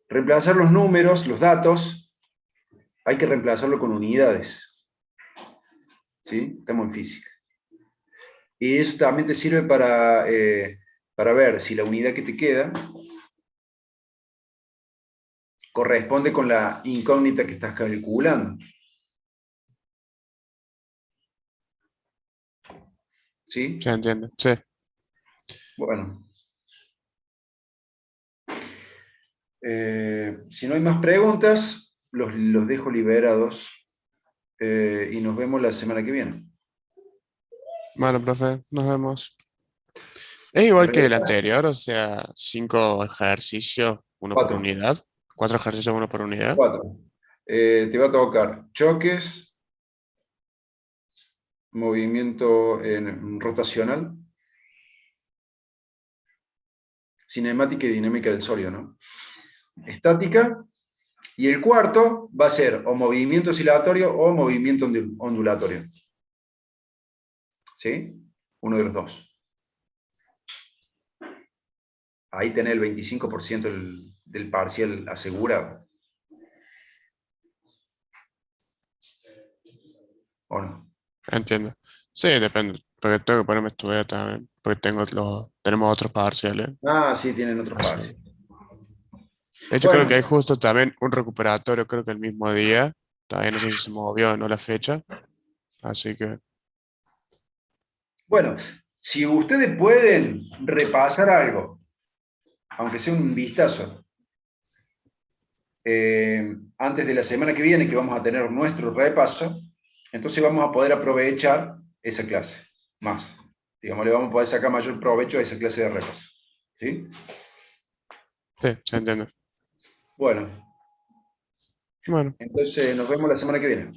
Reemplazar los números, los datos, hay que reemplazarlo con unidades, ¿sí? Estamos en física. Y eso también te sirve para ver si la unidad que te queda corresponde con la incógnita que estás calculando. ¿Sí? Ya entiendo, sí. Bueno, Si no hay más preguntas, los dejo liberados y nos vemos la semana que viene. Bueno, profe, nos vemos. Es igual que el Reglas, anterior, o sea, 5 ejercicios, uno por 4. unidad. 4 ejercicios, uno por unidad. 4. Te va a tocar choques, movimiento rotacional, cinemática y dinámica del sólido, ¿no? Estática, y el cuarto va a ser o movimiento oscilatorio o movimiento ondulatorio. ¿Sí? Uno de los dos. Ahí tenés el 25% del parcial asegurado. ¿O no? Entiendo. Sí, depende, porque tengo que ponerme a estudiar también, porque tenemos otros parciales. Ah, sí, tienen otros Así. parciales. De hecho, creo Bueno, que hay justo también un recuperatorio, creo que el mismo día. Todavía no sé si se movió o no la fecha. Así que, bueno, si ustedes pueden repasar algo, aunque sea un vistazo, antes de la semana que viene, que vamos a tener nuestro repaso, entonces vamos a poder aprovechar esa clase más. Digamos, le vamos a poder sacar mayor provecho a esa clase de repaso. ¿Sí? sí, se entiende. Bueno, Bueno. entonces nos vemos la semana que viene.